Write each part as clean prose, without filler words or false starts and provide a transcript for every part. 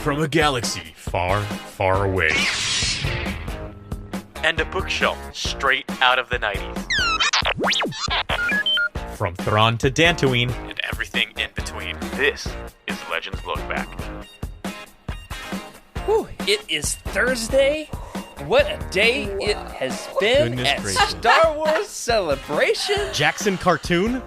from a galaxy far, far away. And a bookshelf straight out of the 90s. From Thrawn to Dantooine. And everything in between. This is Legends Look Back. Whew, it is Thursday. What a day it has been Goodness at gracious. Star Wars Celebration. Jackson cartone?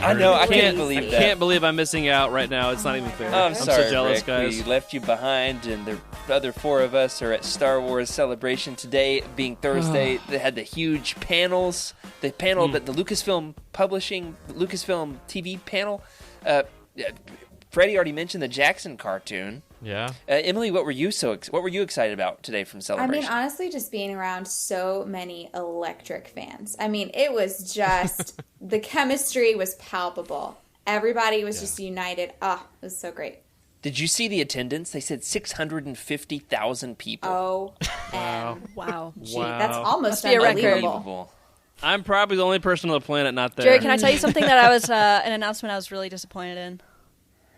I know, I can't believe I that. can't believe I'm missing out right now. It's not even fair. I'm sorry, so jealous, Rick. guys. We left you behind, and the other four of us are at Star Wars Celebration today, being Thursday. They had the huge panels. The panel that the Lucasfilm Publishing, Lucasfilm TV panel. Freddie already mentioned the Jackson cartoon. Yeah. Emily, what were you excited about today from I Celebration? mean, honestly, just being around so many electric fans. I mean, it was just, the chemistry was palpable. Everybody was just united. Oh, it was so great. Did you see the attendance? They said 650,000 people. Oh, Wow. gee, that's almost Must be a record. unbelievable. I'm probably the only person on the planet not there. Jerry, can I tell you something that I was an announcement I was really disappointed in?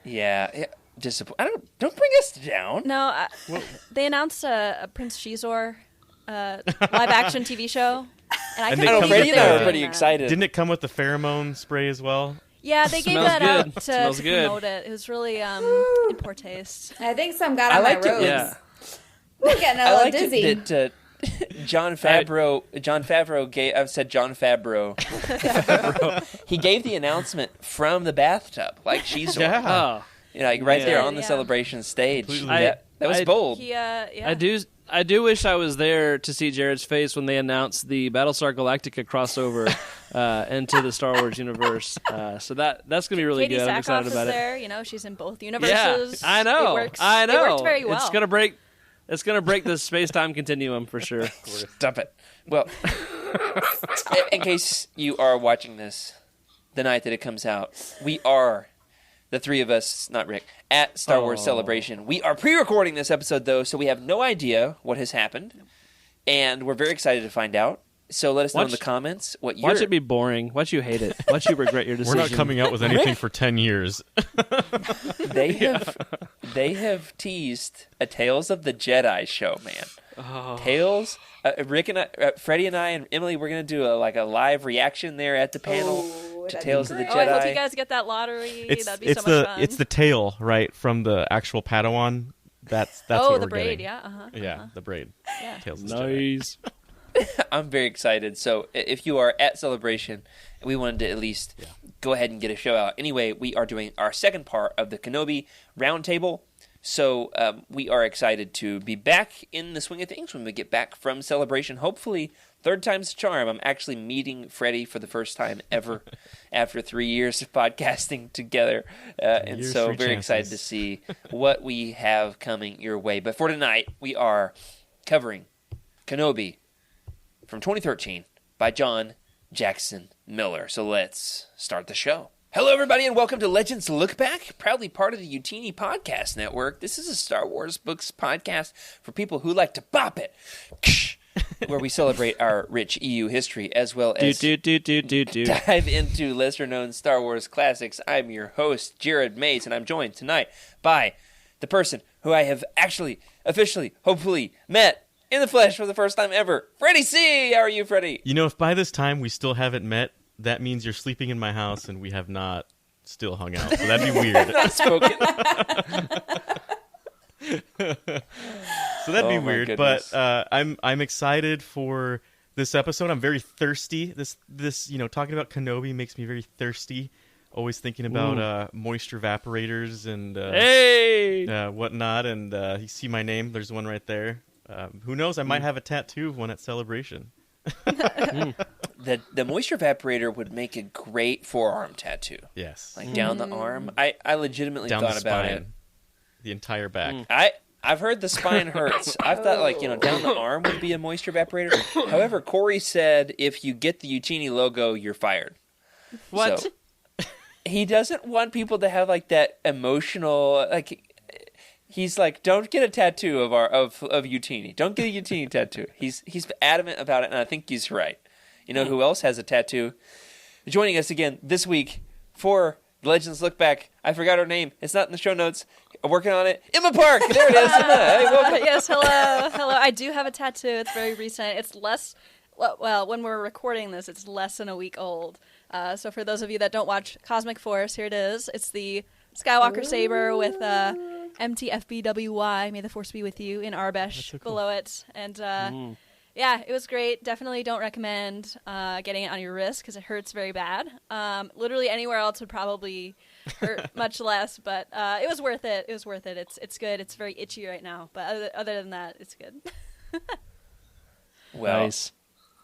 Yeah. Don't bring us down. No, they announced a Prince Shizor live-action TV show, and I And couldn't they I know come believe Freddie that and they I were were doing pretty that. excited. Didn't it come with the pheromone spray as well? Yeah, they gave Smells that good. out to Smells good. promote it. It was really in poor taste. I think some got I on my liked it, robes. Yeah. We're getting a I little liked dizzy. it that John Favreau gave. I've said John Favreau. He gave the announcement from the bathtub, like she's Oh, like right there on the Yeah. celebration stage. Completely. That was bold. He, yeah. I do wish I was there to see Jared's face when they announced the Battlestar Galactica crossover into the Star Wars universe. So that's gonna be really Katie good. I'm Sackhoff excited is about it. there. You know, she's in both Yeah, universes. I know. It works. I know. It worked very well. It's gonna break the space-time continuum for sure. Stop it. Well, in case you are watching this the night that it comes out, we are, the three of us, not Rick, at Star Wars Celebration. We are pre-recording this episode, though, so we have no idea what has happened, and we're very excited to find out. So let us know in the comments what you're... Watch it be boring. Watch you hate it. Watch you regret your We're decision. not coming out with anything for 10 years. They have teased a Tales of the Jedi show, man. Oh. Tales. Rick and I, Freddie and I, and Emily, we're gonna do a live reaction there at the panel to that'd Tales be of the great. Oh, I hope Jedi. you guys get that lottery. It's That'd be it's so much the fun. it's the tail, right, from the actual Padawan. That's oh, what the we're braid. getting. Yeah. Uh-huh. Yeah, the braid. Yeah. Tails of the Jedi. Nice. I'm very excited. So if you are at Celebration, we wanted to at least go ahead and get a show out. Anyway, we are doing our second part of the Kenobi Roundtable. So we are excited to be back in the swing of things when we get back from Celebration. Hopefully, third time's the charm. I'm actually meeting Freddie for the first time ever after 3 years of podcasting together. And Years, so 3 very chances. excited to see what we have coming your way. But for tonight, we are covering Kenobi from 2013 by John Jackson Miller. So let's start the show. Hello, everybody, and welcome to Legends Look Back, proudly part of the Utini Podcast Network. This is a Star Wars books podcast for people who like to bop it, where we celebrate our rich EU history as well as Do. dive into lesser-known Star Wars classics. I'm your host, Jared Mays, and I'm joined tonight by the person who I have actually, officially, hopefully met in the flesh for the first time ever, Freddie C. How are you, Freddie? You know, if by this time we still haven't met, that means you're sleeping in my house and we have not still hung out. So that'd be weird. Not spoken. So that'd be Oh, my weird. goodness. But I'm excited for this episode. I'm very thirsty. This talking about Kenobi makes me very thirsty. Always thinking about moisture evaporators and Hey! whatnot. And you see my name. There's one right there. Who knows? I might have a tattoo of one at Celebration. The moisture evaporator would make a great forearm tattoo. Yes. Like down the arm. I legitimately Down thought the about spine. it. The entire back. I've heard the spine hurts. I've thought down the arm would be a moisture evaporator. However, Corey said if you get the Utini logo, you're fired. What? So, he doesn't want people to have that emotional he's like, don't get a tattoo of Utini. Don't get a Utini tattoo. He's adamant about it, and I think he's right. You know who else has a tattoo? Joining us again this week for Legends Look Back. I forgot her name. It's not in the show notes. I'm working on it. Emma Park. There it is. Emma. Hey, welcome. Yes, hello. I do have a tattoo. It's very recent. It's less, well, when we're recording this, it's less than a week old. So for those of you that don't watch Cosmic Force, here it is. It's the Skywalker saber with MTFBWY, May the Force be with you, in Arbesh so cool. below it. And yeah, it was great. Definitely don't recommend getting it on your wrist because it hurts very bad. Literally anywhere else would probably hurt much less, but it was worth it. It was worth it. It's good. It's very itchy right now, but other than that, it's good. Well, Nice.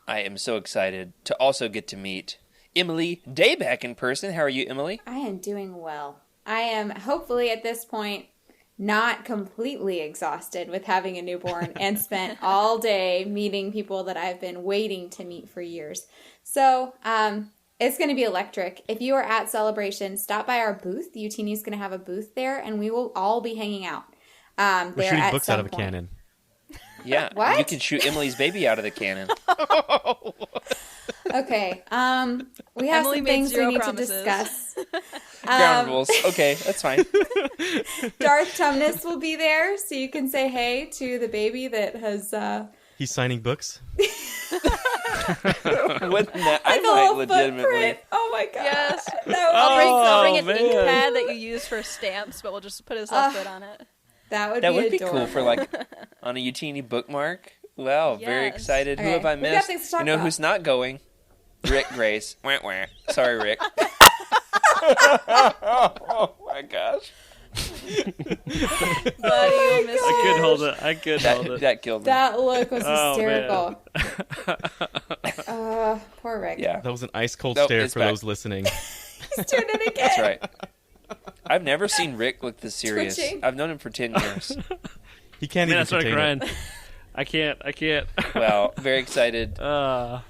I am so excited to also get to meet Emily Dayback in person. How are you, Emily? I am doing well. I am hopefully at this point not completely exhausted with having a newborn and spent all day meeting people that I've been waiting to meet for years. So it's going to be electric. If you are at Celebration, stop by our booth. UTN is going to have a booth there, and we will all be hanging out. We're there shooting at books some out of a point. cannon. Yeah. What? You can shoot Emily's baby out of the cannon. Okay. We have Emily some made things we 0 need promises. to discuss. Ground rules. Okay, that's fine. Darth Tumnus will be there, so you can say hey to the baby that has He's signing books. Wouldn't that, I like a might little legitimately. footprint. Oh my god. Yes. That I'll bring Oh, an man. ink pad that you use for stamps, but we'll just put his left foot on it. That would That be would be adorable. cool for like on a Utini bookmark. Wow, very Yes. excited. Who Okay, have I we've got missed? things to talk You know about. who's not going? Rick Grace. Wah, wah. Sorry, Rick. Oh my gosh. Buddy, you'll miss I it. could hold it. I could hold it. That killed me. That look was Oh, hysterical. Poor Rick. Yeah, That was an ice cold Nope, stare it's for back. those listening. He's doing it again. that's right. I've never seen Rick look this serious. Twitching. I've known him for 10 years. He can't Man, I even started contain crying. it. I can't. Well, very excited to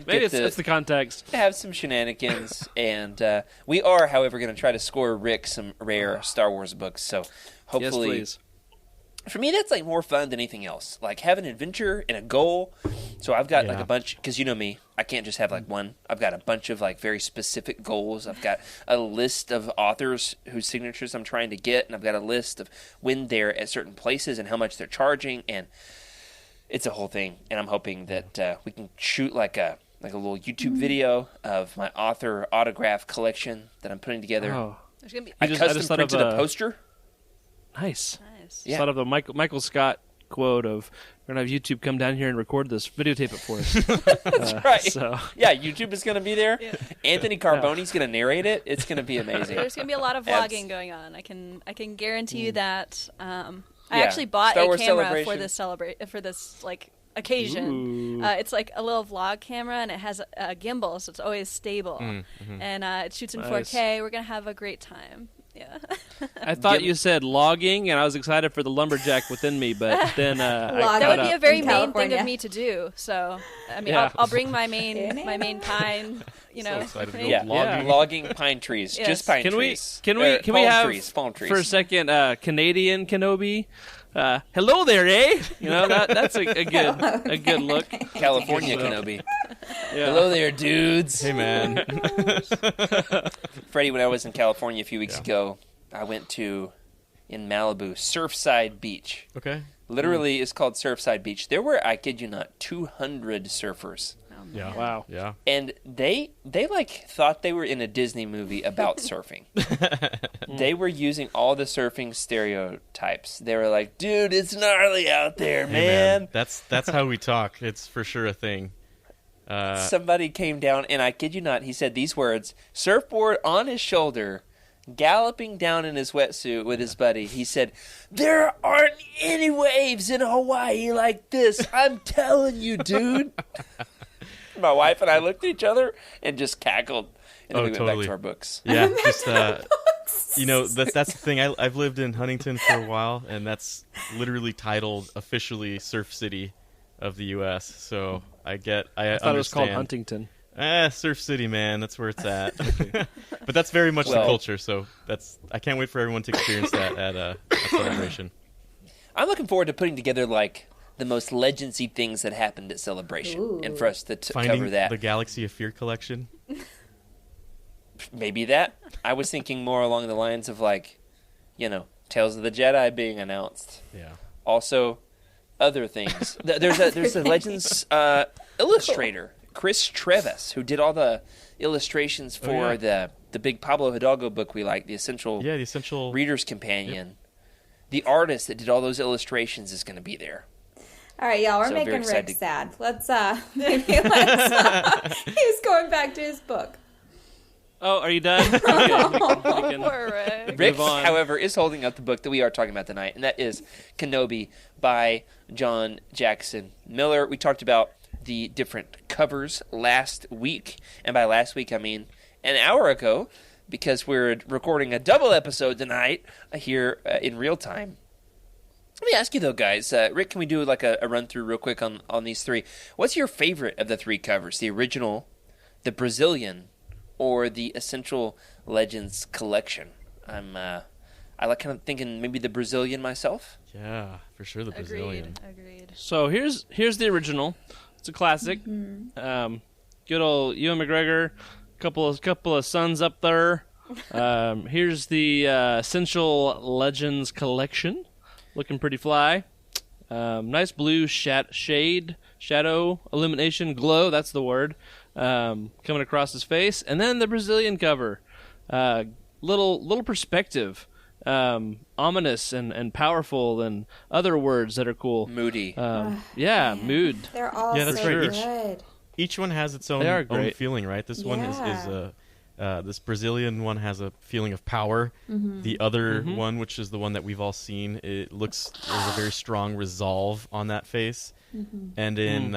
Maybe get it's the context. have some shenanigans. And we are, however, going to try to score Rick some rare Star Wars books. So hopefully, Yes, please. for me, that's like more fun than anything else. Like have an adventure and a goal. So I've got like Yeah. a bunch, because you know me, I can't just have like one. I've got a bunch of like very specific goals. I've got a list of authors whose signatures I'm trying to get, and I've got a list of when they're at certain places and how much they're charging, and it's a whole thing. And I'm hoping that we can shoot like a little YouTube video of my author autograph collection that I'm putting together. Oh, There's gonna be I I just custom thought of, printed a poster. nice. nice. Yeah. Thought of the Michael Scott quote of, "We're gonna have YouTube come down here and record this, videotape it for us." That's right. So Yeah, YouTube is going to be there. Yeah. Anthony Carboni's going to narrate it. It's going to be amazing. There's gonna be a lot of Abs- vlogging going on. I can guarantee you that. I Yeah. actually bought Star a Wars camera Celebration. for this like occasion. Ooh. It's like a little vlog camera, and it has a gimbal, so it's always stable, and it shoots in Nice. 4K. We're gonna have a great time. Yeah. I thought Give- you said logging, and I was excited for the lumberjack within me, but then I Logging. That caught would be up. a very In main thing California. of me to do. So, I mean, Yeah. I'll bring my main pine. You know, excited to go Yeah, logging. logging pine trees. Yes. Just pine Can we trees. can we can we palm have trees, palm trees. for a second Canadian Kenobi? Hello there, eh? You know that's a good look. California So- Kenobi. Yeah. Hello there, dudes. Hey, man. Freddie, when I was in California a few weeks ago, I went to, in Malibu, Surfside Beach. Okay. Literally, it's called Surfside Beach. There were, I kid you not, 200 surfers. Yeah. Wow. Yeah. And they like thought they were in a Disney movie about surfing. They were using all the surfing stereotypes. They were like, "Dude, it's gnarly out there, Hey, man." That's how we talk. It's for sure a thing. Somebody came down, and I kid you not, he said these words: surfboard on his shoulder, galloping down in his wetsuit with his buddy. He said, "There aren't any waves in Hawaii like this. I'm telling you, dude." My wife and I looked at each other and just cackled, and then we went back totally. to our books. Yeah, just you know, that's the thing. I've lived in Huntington for a while, and that's literally titled officially Surf City of the U.S. So I thought it was called understand. Huntington. Surf City, man, that's where it's at. But that's very much the Well- culture. So I can't wait for everyone to experience that at a celebration. I'm looking forward to putting together like the most legendsy things that happened at Celebration, and for us to Finding cover that. the Galaxy of Fear collection. Maybe that. I was thinking more along the lines of like, Tales of the Jedi being announced. Yeah. Also, other things. There's a Legends illustrator, Chris Trevis, who did all the illustrations for the big Pablo Hidalgo book we like, the Essential Reader's Companion. Yep. The artist that did all those illustrations is going to be there. All right, y'all, we're making Rick sad. Let's he's going back to his book. Oh, are you done? Okay. Rick, however, is holding up the book that we are talking about tonight, and that is Kenobi by John Jackson Miller. We talked about the different covers last week, and by last week I mean an hour ago, because we're recording a double episode tonight here in real time. Let me ask you, though, guys. Rick, can we do like a run-through real quick on these three? What's your favorite of the three covers? The original, the Brazilian, or the Essential Legends collection? I like kind of thinking maybe the Brazilian myself. Yeah, for sure the Brazilian. Agreed. So here's the original. It's a classic. Mm-hmm. Good old Ewan McGregor. Couple of sons up there. Here's the Essential Legends collection. Looking pretty fly. Nice blue shadow, illumination, glow. That's the word. Coming across his face, and then the Brazilian cover, little perspective, ominous and powerful, and other words that are cool. Moody. Mood. They're all that's so right. good. Each one has its own feeling, right? This one is this Brazilian one has a feeling of power. Mm-hmm. The other one, which is the one that we've all seen, there's a very strong resolve on that face. Mm-hmm. And in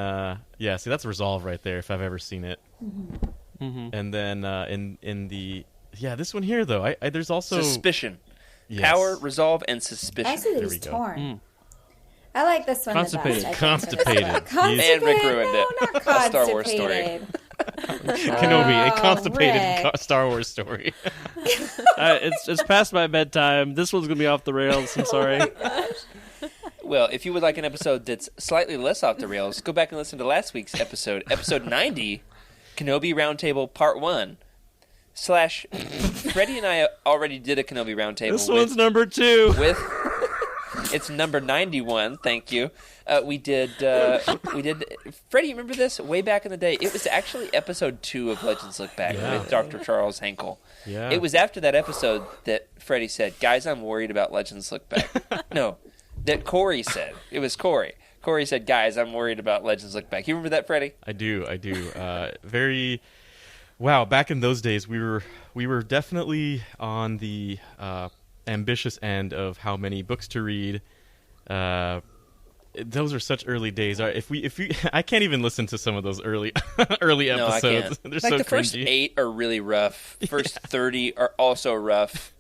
see, that's resolve right there if I've ever seen it. Mm-hmm. Mm-hmm. And then in the this one here though, there's also suspicion, yes. Power, resolve, and suspicion. I see that he's torn. I like this one Constipated. the best. Constipated. And Rick ruined it. No, not A Star Wars story. Kenobi, a constipated Star Wars story. It's past my bedtime. This one's gonna be off the rails. I'm sorry. Well, if you would like an episode that's slightly less off the rails, go back and listen to last week's episode 90, Kenobi Roundtable Part 1. Freddie and I already did a Kenobi Roundtable. This one's number 2. It's number 91, thank you. We did, Freddie, you remember this? Way back in the day. It was actually episode 2 of Legends Look Back with Dr. Charles Henkel. Yeah. It was after that episode that Freddie said, guys, I'm worried about Legends Look Back. No. That Corey said. It was Corey. Corey said, guys, I'm worried about Legends Look Back. You remember that, Freddie? I do. Very... Wow, back in those days, we were definitely on the ambitious end of how many books to read. Those are such early days. If we, I can't even listen to some of those early episodes. No, I can't. They're like so the first cringy. 8 are really rough. First 30 are also rough.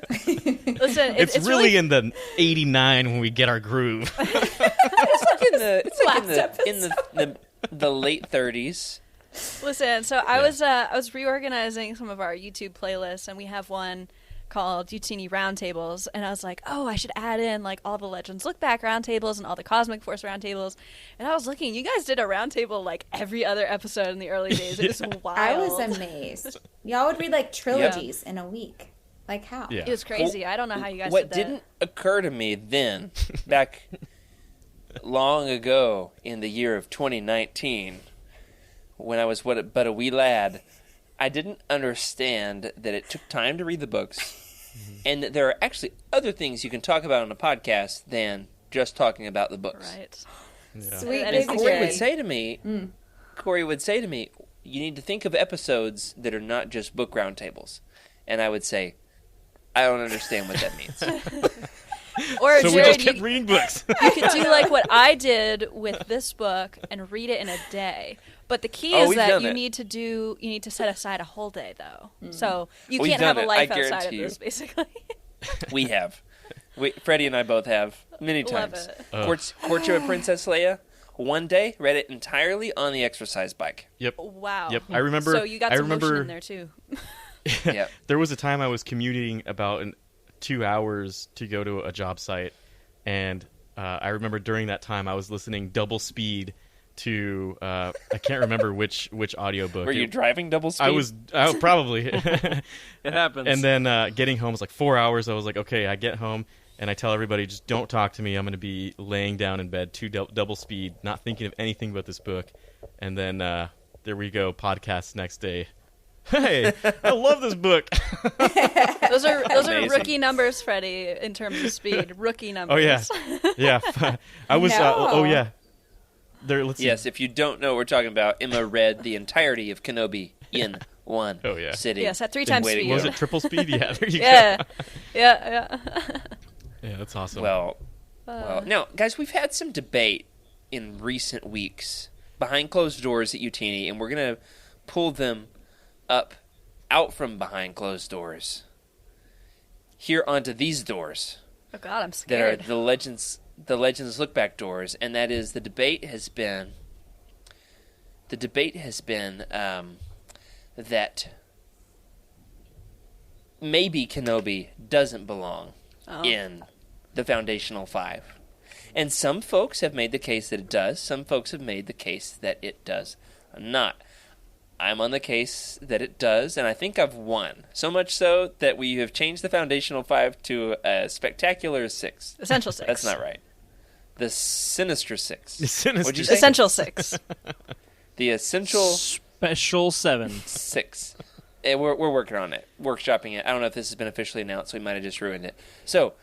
Listen, it's really in the 89 when we get our groove. It's in the late 30s. Listen, so I was reorganizing some of our YouTube playlists, and we have one called Utini Roundtables, and I was like, oh, I should add in like all the Legends Look Back roundtables and all the Cosmic Force roundtables. And I was looking, you guys did a roundtable like every other episode in the early days. It was wild. I was amazed. Y'all would read like trilogies in a week. Like how? Yeah. It was crazy. I don't know how you guys What did that. didn't occur to me then, back long ago in the year of 2019, when I was but a wee lad, I didn't understand that it took time to read the books, and that there are actually other things you can talk about on a podcast than just talking about the books. Right. Yeah. Sweet And baby Corey Jerry. would say to me, you need to think of episodes that are not just book roundtables. And I would say, I don't understand what that means. Or So we Jared, just kept reading books. you could do like what I did with this book and read it in a day. But the key is we've that done you it. need to set aside a whole day though. So you We've can't done have a it, life I outside of guarantee this, basically. We have. Freddie and I both have, many Love times. it. Courtship of Princess Leia, one day, read it entirely on the exercise bike. Yep. Wow. Yep. I remember. So you got some motion in there too. Yep. There was a time I was commuting about 2 hours to go to a job site, and I remember during that time I was listening double speed to I can't remember which audiobook. Were you driving double speed? I was probably. It happens. And then getting home was like 4 hours. I was like, okay, I get home and I tell everybody, just don't talk to me. I'm going to be laying down in bed, double speed, not thinking of anything but this book. And then there we go, podcast next day. Hey, I love this book. Those are Amazing. rookie numbers, Freddie, in terms of speed. Rookie numbers. Oh yeah, yeah. I was. No. Oh yeah. There. Let's see. Yes, if you don't know what we're talking about, Emma read the entirety of Kenobi in one Oh, yeah. sitting. Yes, at 3 times Way to speed. go. Was it triple speed? Yeah. There you Yeah. go. Yeah. Yeah, that's awesome. Well, now, guys, we've had some debate in recent weeks behind closed doors at Utini, and we're going to pull them out from behind closed doors here onto these doors Oh God, I'm that are scared. the Legends look back doors, and that is the debate has been that maybe Kenobi doesn't belong in the Foundational Five. And some folks have made the case that it does. Some folks have made the case that it does not. I'm on the case that it does, and I think I've won. So much so that we have changed the Foundational Five to a Spectacular Six. Essential 6. That's not right. The Sinister Six. The Sinister What'd you say? Essential 6. The Essential Special 7. Six. We're working on it, workshopping it. I don't know if this has been officially announced, so we might have just ruined it. So,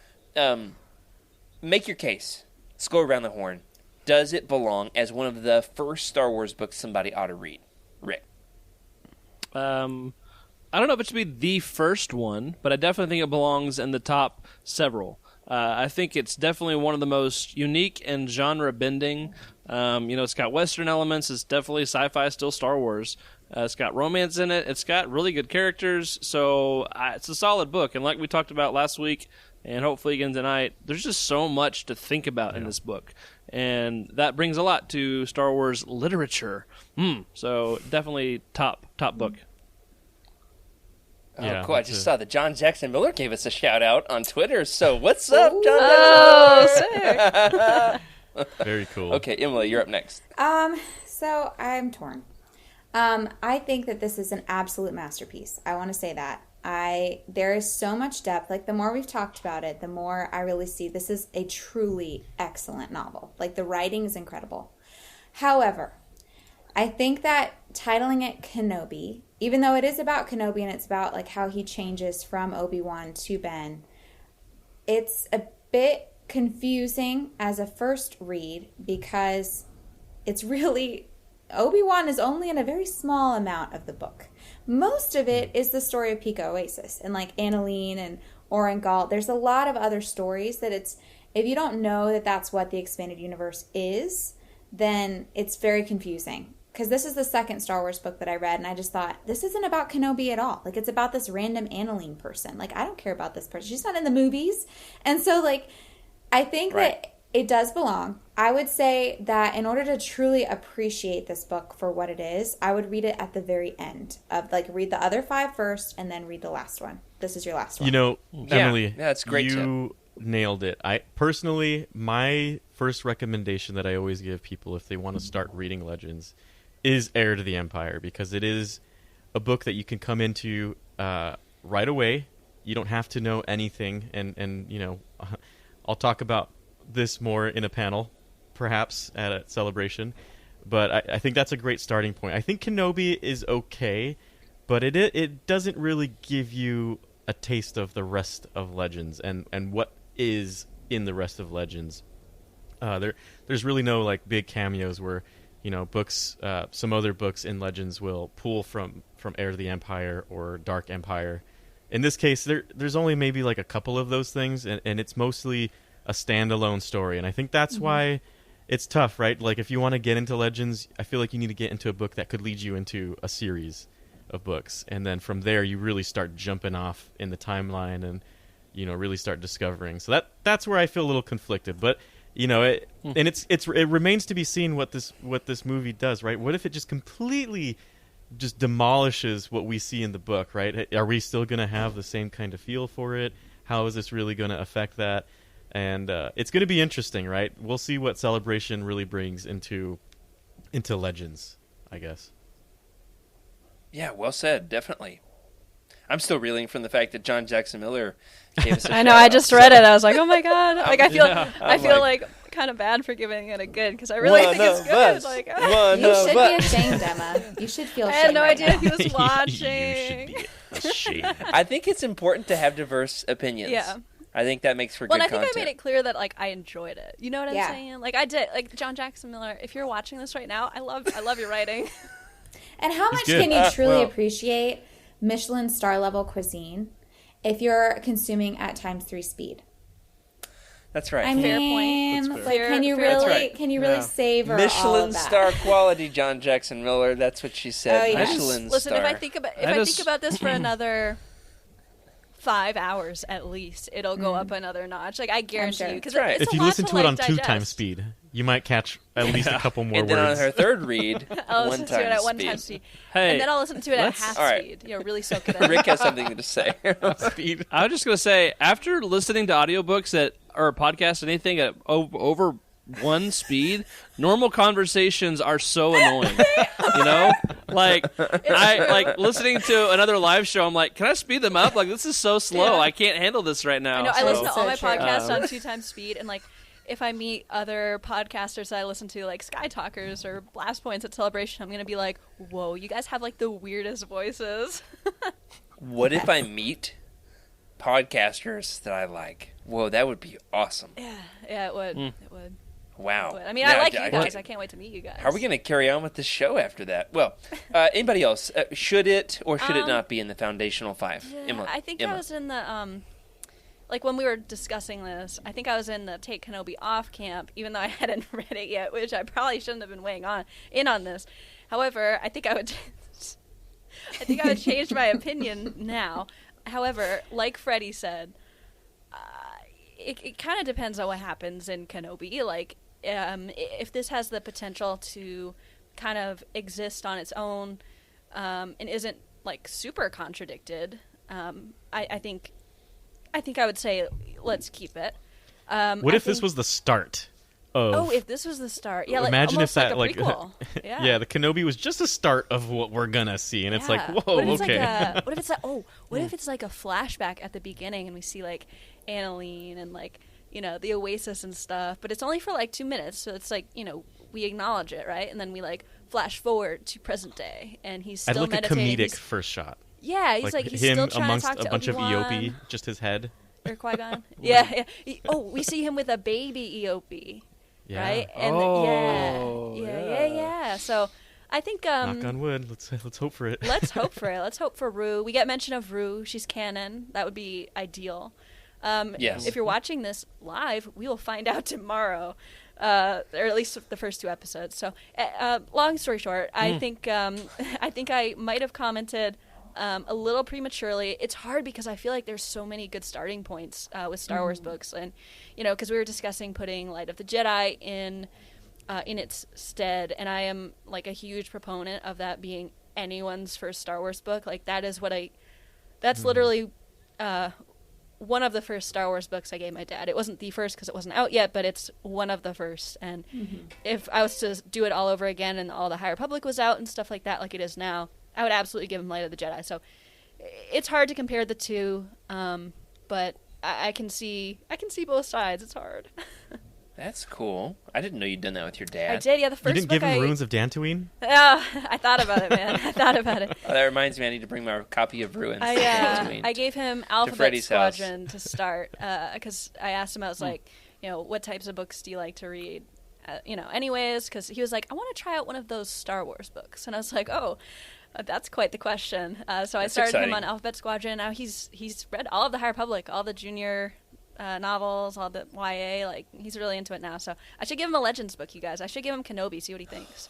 make your case. Let's go around the horn. Does it belong as one of the first Star Wars books somebody ought to read? Rick. I don't know if it should be the first one, but I definitely think it belongs in the top several. I think it's definitely one of the most unique and genre-bending. It's got Western elements. It's definitely sci-fi, still Star Wars. It's got romance in it. It's got really good characters. So it's a solid book. And like we talked about last week, and hopefully again tonight, there's just so much to think about in this book. And that brings a lot to Star Wars literature. So definitely top book. Oh, Yeah, cool. I that's just a- saw that John Jackson Miller gave us a shout-out on Twitter. So what's up, John Oh, sick. Very cool. Okay, Emily, you're up next. So I'm torn. I think that this is an absolute masterpiece. I want to say that. There is so much depth. Like, the more we've talked about it, the more I really see this is a truly excellent novel. Like, the writing is incredible. However, I think that titling it Kenobi, even though it is about Kenobi and it's about like how he changes from Obi-Wan to Ben, it's a bit confusing as a first read because it's really Obi-Wan is only in a very small amount of the book. Most of it is the story of Pico Oasis and like Annalene and Orangalt. There's a lot of other stories that if you don't know that that's what the expanded universe is, then it's very confusing. Because this is the second Star Wars book that I read, and I just thought, this isn't about Kenobi at all. Like, it's about this random Annalene person. Like, I don't care about this person. She's not in the movies. And so, like, I think that it does belong. I would say that in order to truly appreciate this book for what it is, I would read it at the very end. Read the other 5 first, and then read the last one. This is your last one. You know, Emily, that's a great you nailed it. Personally, my first recommendation that I always give people if they want to start reading Legends is Heir to the Empire, because it is a book that you can come into right away. You don't have to know anything, and I'll talk about this more in a panel, perhaps at a celebration. But I think that's a great starting point. I think Kenobi is okay, but it doesn't really give you a taste of the rest of Legends and what is in the rest of Legends. There's really no like big cameos where books, some other books in Legends will pull from Heir to the Empire or Dark Empire. In this case, there's only maybe like a couple of those things, and it's mostly a standalone story. And I think that's why it's tough, right? Like, if you want to get into Legends, I feel like you need to get into a book that could lead you into a series of books. And then from there, you really start jumping off in the timeline and, really start discovering. So that's where I feel a little conflicted. But it remains to be seen what this movie does, right? What if it just completely just demolishes what we see in the book, right? Are we still going to have the same kind of feel for it? How is this really going to affect that? And it's going to be interesting, right? We'll see what Celebration really brings into into Legends, I guess. Yeah, well said. Definitely. I'm still reeling from the fact that John Jackson Miller gave us a I know. I just read it. I was like, oh my god. Like I feel like- like kind of bad for giving it a good because I really think it's good. Like You should be ashamed, Emma. You should feel I ashamed. had no right idea now. he was You should watching. be ashamed. I think it's important to have diverse opinions. Yeah. I think that makes for Well, good and I think content. I made it clear that like I enjoyed it. You know what I'm Yeah. saying? Like I did. Like John Jackson Miller. If you're watching this right now, I love your writing. And how much good. can you truly well- appreciate Michelin star level cuisine if you're consuming at ×3 speed? That's right. I Fair mean, point. like, can you Fair- really, That's right. can you really Yeah. savor all Michelin of that? star quality, John Jackson Miller. That's what she said. Oh, yes. Michelin Listen, star. if I think about this for another 5 hours at least, it'll go up another notch. Like I guarantee sure. you, because That's right. it's If a you lot listen to like, it on 2 digest. times speed, you might catch at least a couple more and then on words. her third read, I'll one listen to it time at one speed. time speed, Hey, and then I'll listen to it at let's- half all right. speed. Really soak it in. Rick has something to say. Speed. I was just going to say, after listening to audiobooks or podcasts, anything at over one speed, normal conversations are so annoying. You know? Like, listening to another live show, I'm like, can I speed them up? Like, this is so slow. Yeah. I can't handle this right now. I know. I So- listen to all So my true. podcasts on 2 times speed, and like, if I meet other podcasters that I listen to, like Sky Talkers or Blast Points at Celebration, I'm gonna be like, "Whoa, you guys have like the weirdest voices." What if I meet podcasters that I like? Whoa, that would be awesome. Yeah, it would. It would. Wow. I mean, Now, I like you guys. I can't wait to meet you guys. How are we going to carry on with the show after that? Well, anybody else? Should it or should it not be in the foundational 5? Yeah, Emma, I think Emma. I was in the like when we were discussing this, I think I was in the Take Kenobi Off camp, even though I hadn't read it yet, which I probably shouldn't have been weighing in on this. However, I think I would change my opinion now. However, like Freddie said, it kind of depends on what happens in Kenobi. Like, if this has the potential to kind of exist on its own and isn't like super contradicted, I think I would say let's keep it. What if this was the start of... Oh, if this was the start. Yeah, like, imagine almost if that, like a prequel. yeah, the Kenobi was just a start of what we're gonna see, and it's like, Yeah. whoa, What if it's okay. what if it's like, what if it's like a flashback at the beginning and we see like Annalene and like, you know, the Oasis and stuff, but it's only for like 2 minutes, so it's like, you know, we acknowledge it, right? And then we like flash forward to present day and he's I'd still like a meditating. comedic He's- first shot. Yeah, he's like he's him still trying amongst to talk a to bunch Obi-Wan. of EOP, just his head. Or Qui-Gon. Yeah. We see him with a baby EOP, Yeah. right? And yeah. So I think Knock on wood. Let's hope for it. let's hope for it. Let's hope for Rue. We get mention of Rue. She's canon. That would be ideal. Yes. If you're watching this live, we will find out tomorrow, or at least the first 2 episodes. So, long story short, I think I might have commented a little prematurely. It's hard because I feel like there's so many good starting points with Star Wars books, and you know, because we were discussing putting Light of the Jedi in its stead, and I am like a huge proponent of that being anyone's first Star Wars book. Like that is what that's literally one of the first Star Wars books I gave my dad. It wasn't the first because it wasn't out yet, but it's one of the first. And if I was to do it all over again and all the High Republic was out and stuff like that, like it is now, I would absolutely give him Light of the Jedi. So it's hard to compare the two, but I can see both sides. It's hard. That's cool. I didn't know you'd done that with your dad. I did, yeah. The You first didn't book give him Runes of Dantooine? I thought about it, man. I thought about it. Oh, that reminds me, I need to bring my copy of Ruins. I gave him Alphabet Freddie's house. Squadron to start because I asked him, I was like, you know, what types of books do you like to read? You know, anyways, because he was like, I want to try out one of those Star Wars books, and I was like, oh, that's quite the question. So I started him on Alphabet Squadron. Now he's read all of the High Republic, all the junior novels, all the YA. Like he's really into it now. So I should give him a Legends book, you guys. I should give him Kenobi. See what he thinks.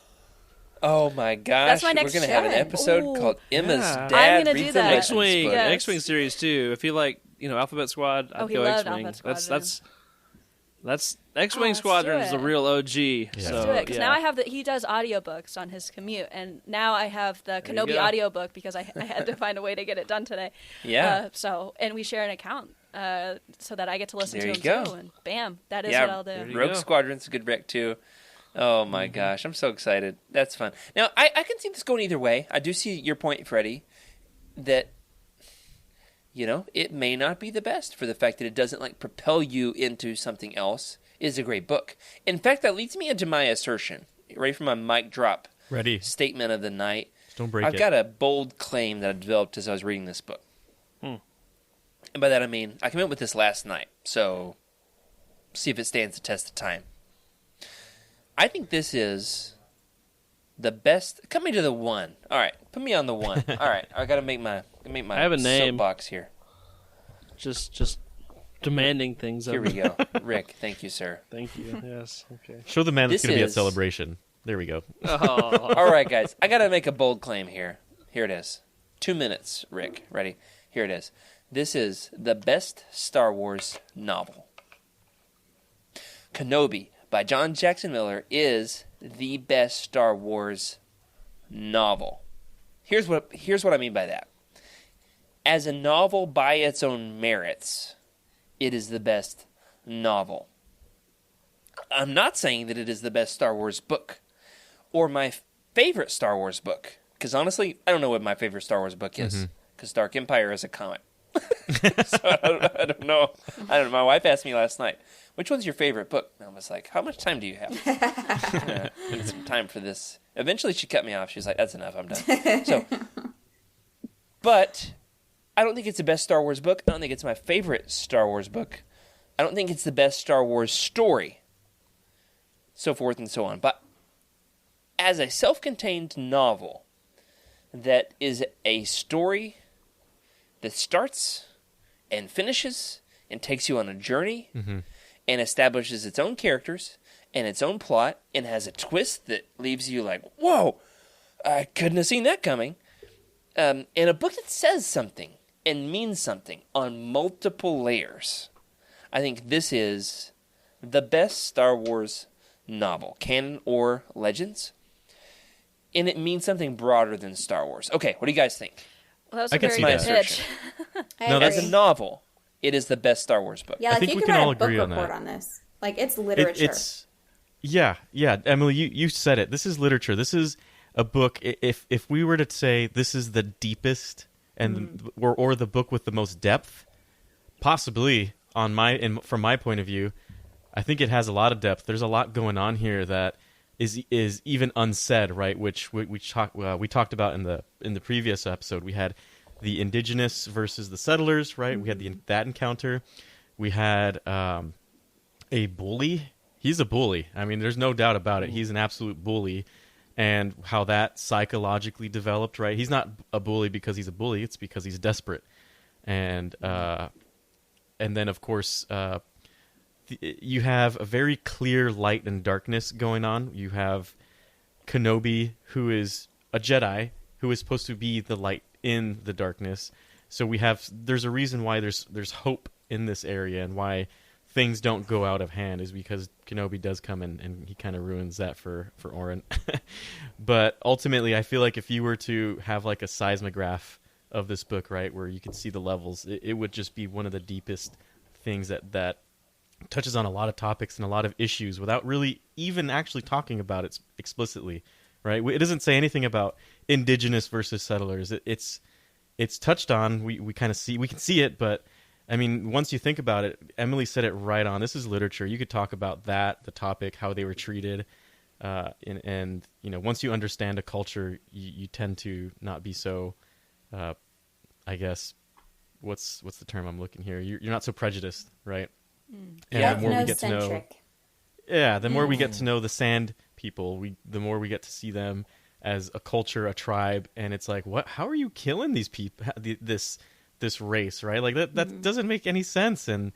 Oh my gosh. That's my next We're going to have an show. episode Ooh. called Emma's Yeah. Dad I'm gonna Reads do a that. Legends X-Wing, book. Yes. X-Wing series too. If you like, you know, Alphabet Squad, I'd he go loved X-Wing. Alphabet Squadron. That's X-Wing let's Squadron do is the it. real OG. Let's So, do it because yeah. now I have he does audiobooks on his commute, and now I have the you Kenobi go. audiobook because I had to find a way to get it done today. Yeah. And we share an account so that I get to listen There to you him go. too, and bam, that is Yeah, what I'll do. you Rogue go. Squadron's a good rec too. Oh my gosh, I'm so excited. That's fun. Now, I can see this going either way. I do see your point, Freddie, that, it may not be the best for the fact that it doesn't propel you into something else. It is a great book. In fact, that leads me into my assertion. Ready for my mic drop Ready. statement of the night? Don't break I've it. got a bold claim that I developed as I was reading this book. And by that I mean, I came up with this last night, so see if it stands the test of time. I think this is the best. Come me to the one. All right, put me on the one. All right, I got to make my I have a name. soapbox here. Just demanding things. Here we go. Rick, thank you, sir. Thank you. Yes. Okay. Show the man that's This going to be at is- Celebration. There we go. Oh. All right, guys, I got to make a bold claim here. Here it is. 2 minutes, Rick. Ready? Here it is. This is the best Star Wars novel. Kenobi by John Jackson Miller is the best Star Wars novel. Here's what I mean by that. As a novel by its own merits, it is the best novel. I'm not saying that it is the best Star Wars book or my favorite Star Wars book, because honestly, I don't know what my favorite Star Wars book is, because Dark Empire is a comic. So I don't know. My wife asked me last night, which one's your favorite book? And I was like, how much time do you have? Need some time for this. Eventually she cut me off. She was like, that's enough, I'm done. So, but I don't think it's the best Star Wars book. I don't think it's my favorite Star Wars book. I don't think it's the best Star Wars story. So forth and so on. But as a self-contained novel that is a story that starts and finishes and takes you on a journey and establishes its own characters and its own plot and has a twist that leaves you like, whoa, I couldn't have seen that coming. And a book that says something and means something on multiple layers. I think this is the best Star Wars novel, canon or legends. And it means something broader than Star Wars. Okay, what do you guys think? Well, that was I a can very see good that. pitch. I No, agree. As a novel, it is the best Star Wars book. Yeah, I like think you we could can write all a book agree on report that. on this. Like it's literature. Yeah. Emily, you said it. This is literature. This is a book. If we were to say this is the deepest and or the book with the most depth, possibly from my point of view, I think it has a lot of depth. There's a lot going on here that is even unsaid, right? Which we talked about in the previous episode. We had the indigenous versus the settlers, right? We had that encounter. We had a bully. He's a bully. I mean, there's no doubt about it. He's an absolute bully, and how that psychologically developed, right? He's not a bully because he's a bully. It's because he's desperate, and then of course. You have a very clear light and darkness going on. You have Kenobi, who is a Jedi, who is supposed to be the light in the darkness. So there's a reason why there's hope in this area, and why things don't go out of hand is because Kenobi does come in and he kind of ruins that for Oren. But ultimately, I feel like if you were to have like a seismograph of this book, right, where you could see the levels, it would just be one of the deepest things that touches on a lot of topics and a lot of issues without really even actually talking about it explicitly, right? It doesn't say anything about indigenous versus settlers. It's touched on. We kind of we can see it, but I mean, once you think about it, Emily said it right on. This is literature. You could talk about the topic, how they were treated, and once you understand a culture, you tend to not be so, I guess, what's the term I'm looking here? You're not so prejudiced, right? And the more we get to know, the more we get to know the Sand people, the more we get to see them as a culture, a tribe, and it's like, what? How are you killing these people? This race, right? Like that doesn't make any sense. And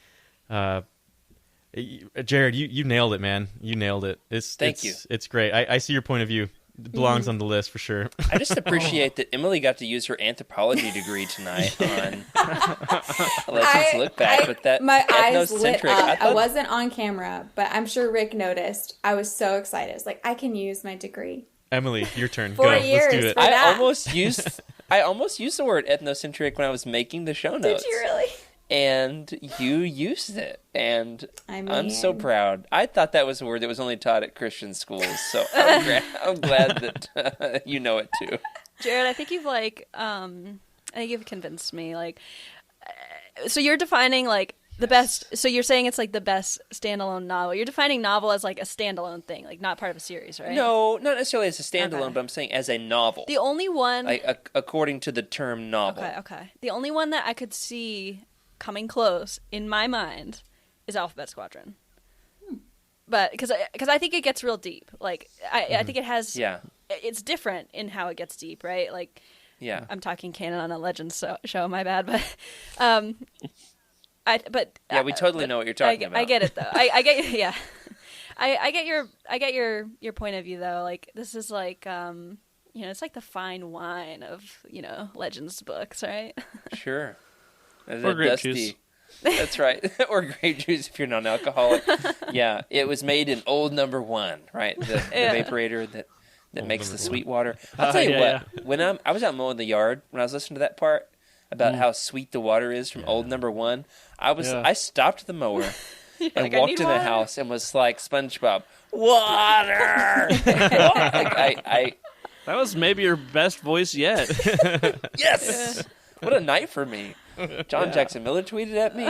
Jared, you nailed it, man. You nailed it. Thank you. It's great. I see your point of view. It belongs on the list for sure. I just appreciate that Emily got to use her anthropology degree tonight on Let's Look Back with that my eyes lit ethnocentric. up. I wasn't on camera, but I'm sure Rick noticed. I was so excited. I was like, I can use my degree. Emily, your turn. 4 Go. years Let's do it. for I almost used the word ethnocentric when I was making the show notes. Did you really? and you used it, and I mean, I'm so proud. I thought that was a word that was only taught at Christian schools, so I'm glad that you know it too. Jared, I think you've convinced me. Like, so you're defining like the best. So you're saying it's like the best standalone novel. You're defining novel as like a standalone thing, like not part of a series, right? No, not necessarily as a standalone, Okay. but I'm saying as a novel. The only one. Like according to the term novel. Okay. The only one that I could see coming close in my mind is Alphabet Squadron. But because I think it gets real deep. Like I think it has. Yeah. It's different in how it gets deep, right? Like. Yeah. I'm talking canon on a Legends show. My bad, but we totally know what you're talking about. I get it though. I get yeah. I get your point of view though. Like this is like it's like the fine wine of Legends books, right? Sure. Or grape juice. That's right. Or grape juice if you're non-alcoholic. Yeah, it was made in old number 1, right? The evaporator that makes the sweet water. I'll tell you what. When I was out mowing the yard when I was listening to that part about how sweet the water is from old number 1, I stopped the mower and like, walked in the water. house and was like SpongeBob, water. That was maybe your best voice yet. Yes. What a night for me. John Jackson Miller tweeted at me.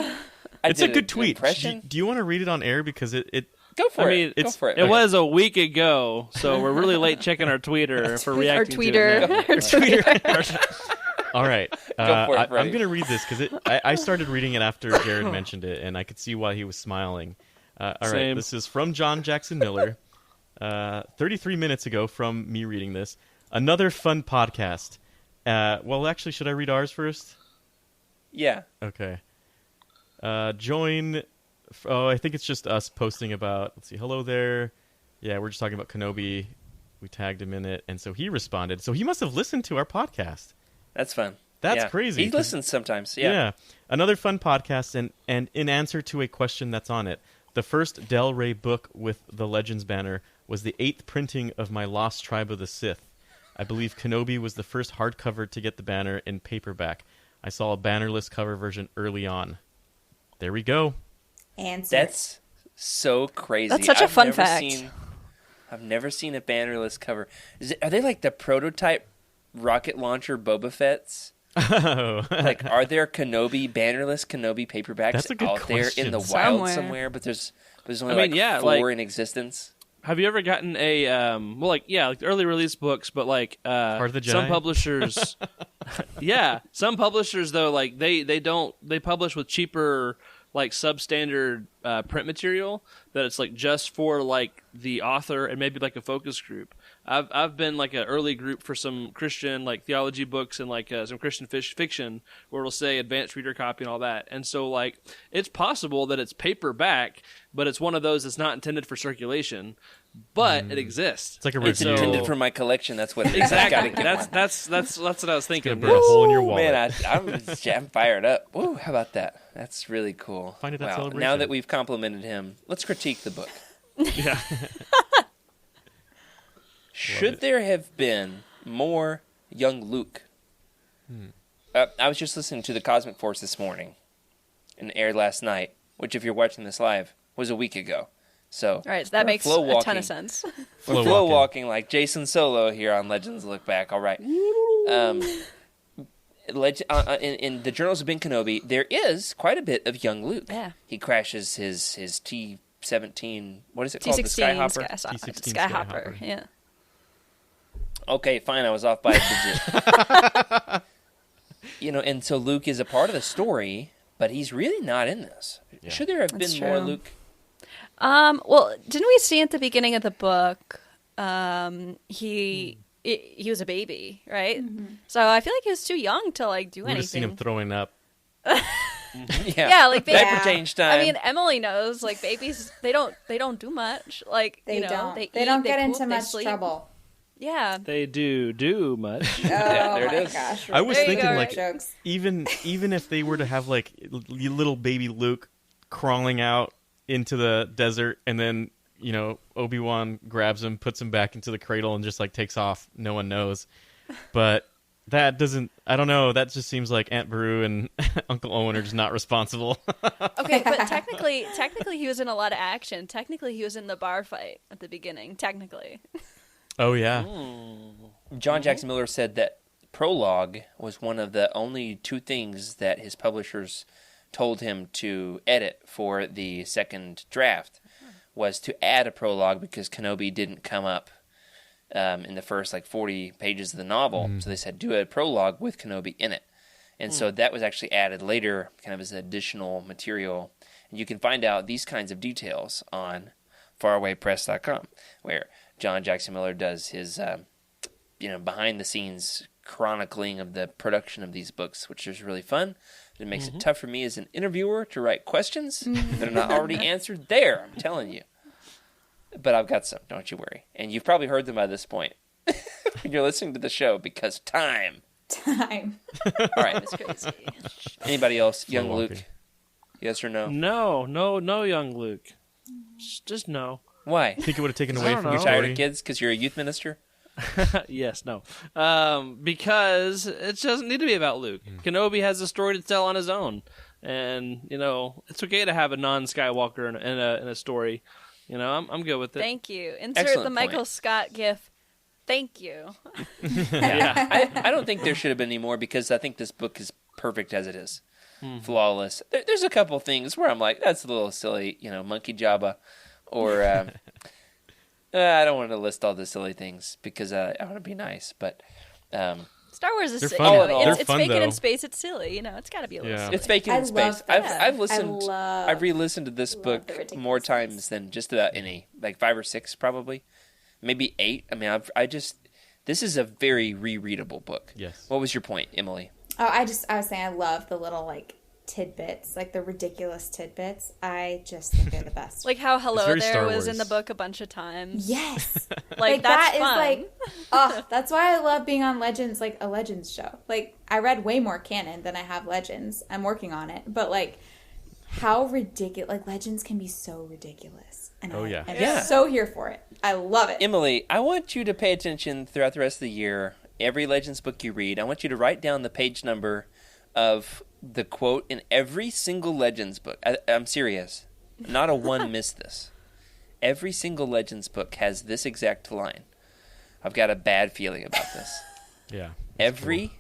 It's a did good an tweet. impression. Do you want to read it on air? Because it Go for it. Go it's- for it. It was a week ago, so we're really late checking our tweeter for reacting tweeter. to it now. All right. Go for it, I'm Freddie. going to read this because I started reading it after Jared mentioned it, and I could see why he was smiling. All right. Same. This is from John Jackson Miller. 33 minutes ago from me reading this. Another fun podcast. Well, actually, should I read ours first? Yeah. Okay. Join. I think it's just us posting about. Let's see. Hello there. Yeah, we're just talking about Kenobi. We tagged him in it, and so he responded. So he must have listened to our podcast. That's fun. That's Yeah. crazy. He listens sometimes. Yeah. Another fun podcast, and in answer to a question that's on it, the first Del Rey book with the Legends banner was the 8th printing of my Lost Tribe of the Sith. I believe Kenobi was the first hardcover to get the banner in paperback. I saw a bannerless cover version early on. There we go. Answer. That's so crazy. That's such a fun never fact. I've never seen a bannerless cover. Are they like the prototype rocket launcher Boba Fett's? Like, are there bannerless Kenobi paperbacks That's a good out there in the question. wild Somewhere. somewhere? But there's only yeah, 4 in existence. Have you ever gotten a like the early release books, but like Heart of the some Jedi? publishers, some publishers though like they publish with cheaper like substandard print material that it's like just for like the author and maybe like a focus group. I've been like an early group for some Christian like theology books and like some Christian fiction where it'll say advanced reader copy and all that. And so like it's possible that it's paperback, but it's one of those that's not intended for circulation, but it exists. It's like a It's review. intended for my collection. That's what it is. Exactly. I gotta get one. That's what I was thinking. Burn a hole in your Woo, wallet. Man, I'm fired up. Woo, how about that? That's really cool. Find it at Wow. Celebration. Now that we've complimented him, let's critique the book. Yeah. Should there have been more young Luke? I was just listening to the Cosmic Force this morning and aired last night, which if you're watching this live, was a week ago. So, All right, so that makes flow a ton walking. of sense. We're Flow flow walking. walking like Jason Solo here on Legends Look Back. All right. In the Journals of Ben Kenobi, there is quite a bit of young Luke. Yeah. He crashes his T-17. What is it called? The T16 Skyhopper. T16 Skyhopper. Skyhopper. Yeah. Okay, fine. I was off by a digit. And so Luke is a part of the story, but he's really not in this. Yeah. Should there have That's been more true. Luke? Well, didn't we see at the beginning of the book? He was a baby, right? So I feel like he was too young to like do We would have seen anything. him throwing up. Yeah, like baby. Diaper change time. I mean, Emily knows. Like babies, they don't do much. Like They you know, don't. They They eat, don't they get poop, into they much sleep. trouble. Yeah. They do much. Oh there it my is. gosh! I was There you thinking go, like right? jokes. even if they were to have like little baby Luke crawling out into the desert and then Obi-Wan grabs him, puts him back into the cradle and just like takes off, no one knows. But that doesn't. I don't know. That just seems like Aunt Beru and Uncle Owen are just not responsible. Okay, but technically, he was in a lot of action. Technically, he was in the bar fight at the beginning. Technically. Oh yeah. John Jackson Miller said that prologue was one of the only two things that his publishers told him to edit for the second draft, was to add a prologue because Kenobi didn't come up in the first 40 pages of the novel. So they said, do a prologue with Kenobi in it. And so that was actually added later kind of as additional material. And you can find out these kinds of details on farawaypress.com, where John Jackson Miller does his behind-the-scenes chronicling of the production of these books, which is really fun. It makes it tough for me as an interviewer to write questions that are not already answered there, I'm telling you. But I've got some, don't you worry. And you've probably heard them by this point when you're listening to the show, because time. All right. It's crazy. Anybody else? Young walking. Luke? Yes or no? No, young Luke. Just no. Why? I think it would have taken away I don't from know. the Tired story. of kids because you're a youth minister? Yes, no. Because it doesn't need to be about Luke. Kenobi has a story to tell on his own. And, it's okay to have a non-Skywalker in a story. I'm good with it. Thank you. Insert Excellent the Michael point. Scott gif. Thank you. Yeah. I don't think there should have been any more, because I think this book is perfect as it is. Flawless. There's a couple things where I'm like, that's a little silly, monkey Jabba. Or I don't want to list all the silly things because I want to be nice. But Star Wars is They're silly. fun. They're It's fun, vacant though. in space. It's silly. It's got to be a little Yeah. silly. it's vacant I in space. love that. I've listened. I I've re-listened to this book the ridiculousness. more times than just about any, 5 or 6 probably, maybe 8. I mean, this is a very rereadable book. Yes. What was your point, Emily? Oh, I was saying I love the little tidbits, the ridiculous tidbits. I just think they're the best. Like how Hello very There Star was in Wars. the book a bunch of times. Yes. Like that that's is fun. that's why I love being on Legends, a Legends show. I read way more canon than I have Legends. I'm working on it. But how ridiculous, Legends can be so ridiculous. And Oh, yeah. I'm Yeah. so here for it. I love it. Emily, I want you to pay attention throughout the rest of the year. Every Legends book you read, I want you to write down the page number of the quote in every single Legends book. I'm serious. Not a one missed this. Every single Legends book has this exact line. I've got a bad feeling about this. Yeah. Every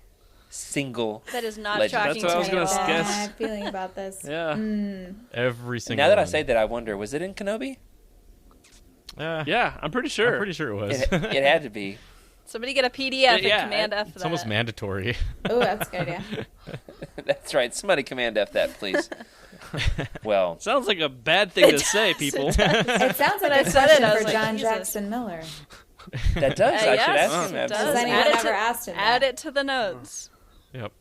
single That is not Legend. shocking That's what I was to gonna me at all. guess. Bad feeling about this. Yeah. Every single Now that I one. say that, I wonder, was it in Kenobi? Yeah, I'm pretty sure. I'm pretty sure it was. It had to be. Somebody get a PDF Yeah, and Command F It's that. almost mandatory. Oh, that's a good idea. That's right. Somebody Command F that, please. Well, Sounds like a bad thing to say, people. It sounds like I a said it, question I was for like, John Jesus. Jackson Miller. that does. I should yes, ask him. it does. absolutely. anyone Add it ever to- asked him Add that? it to the notes. Yep.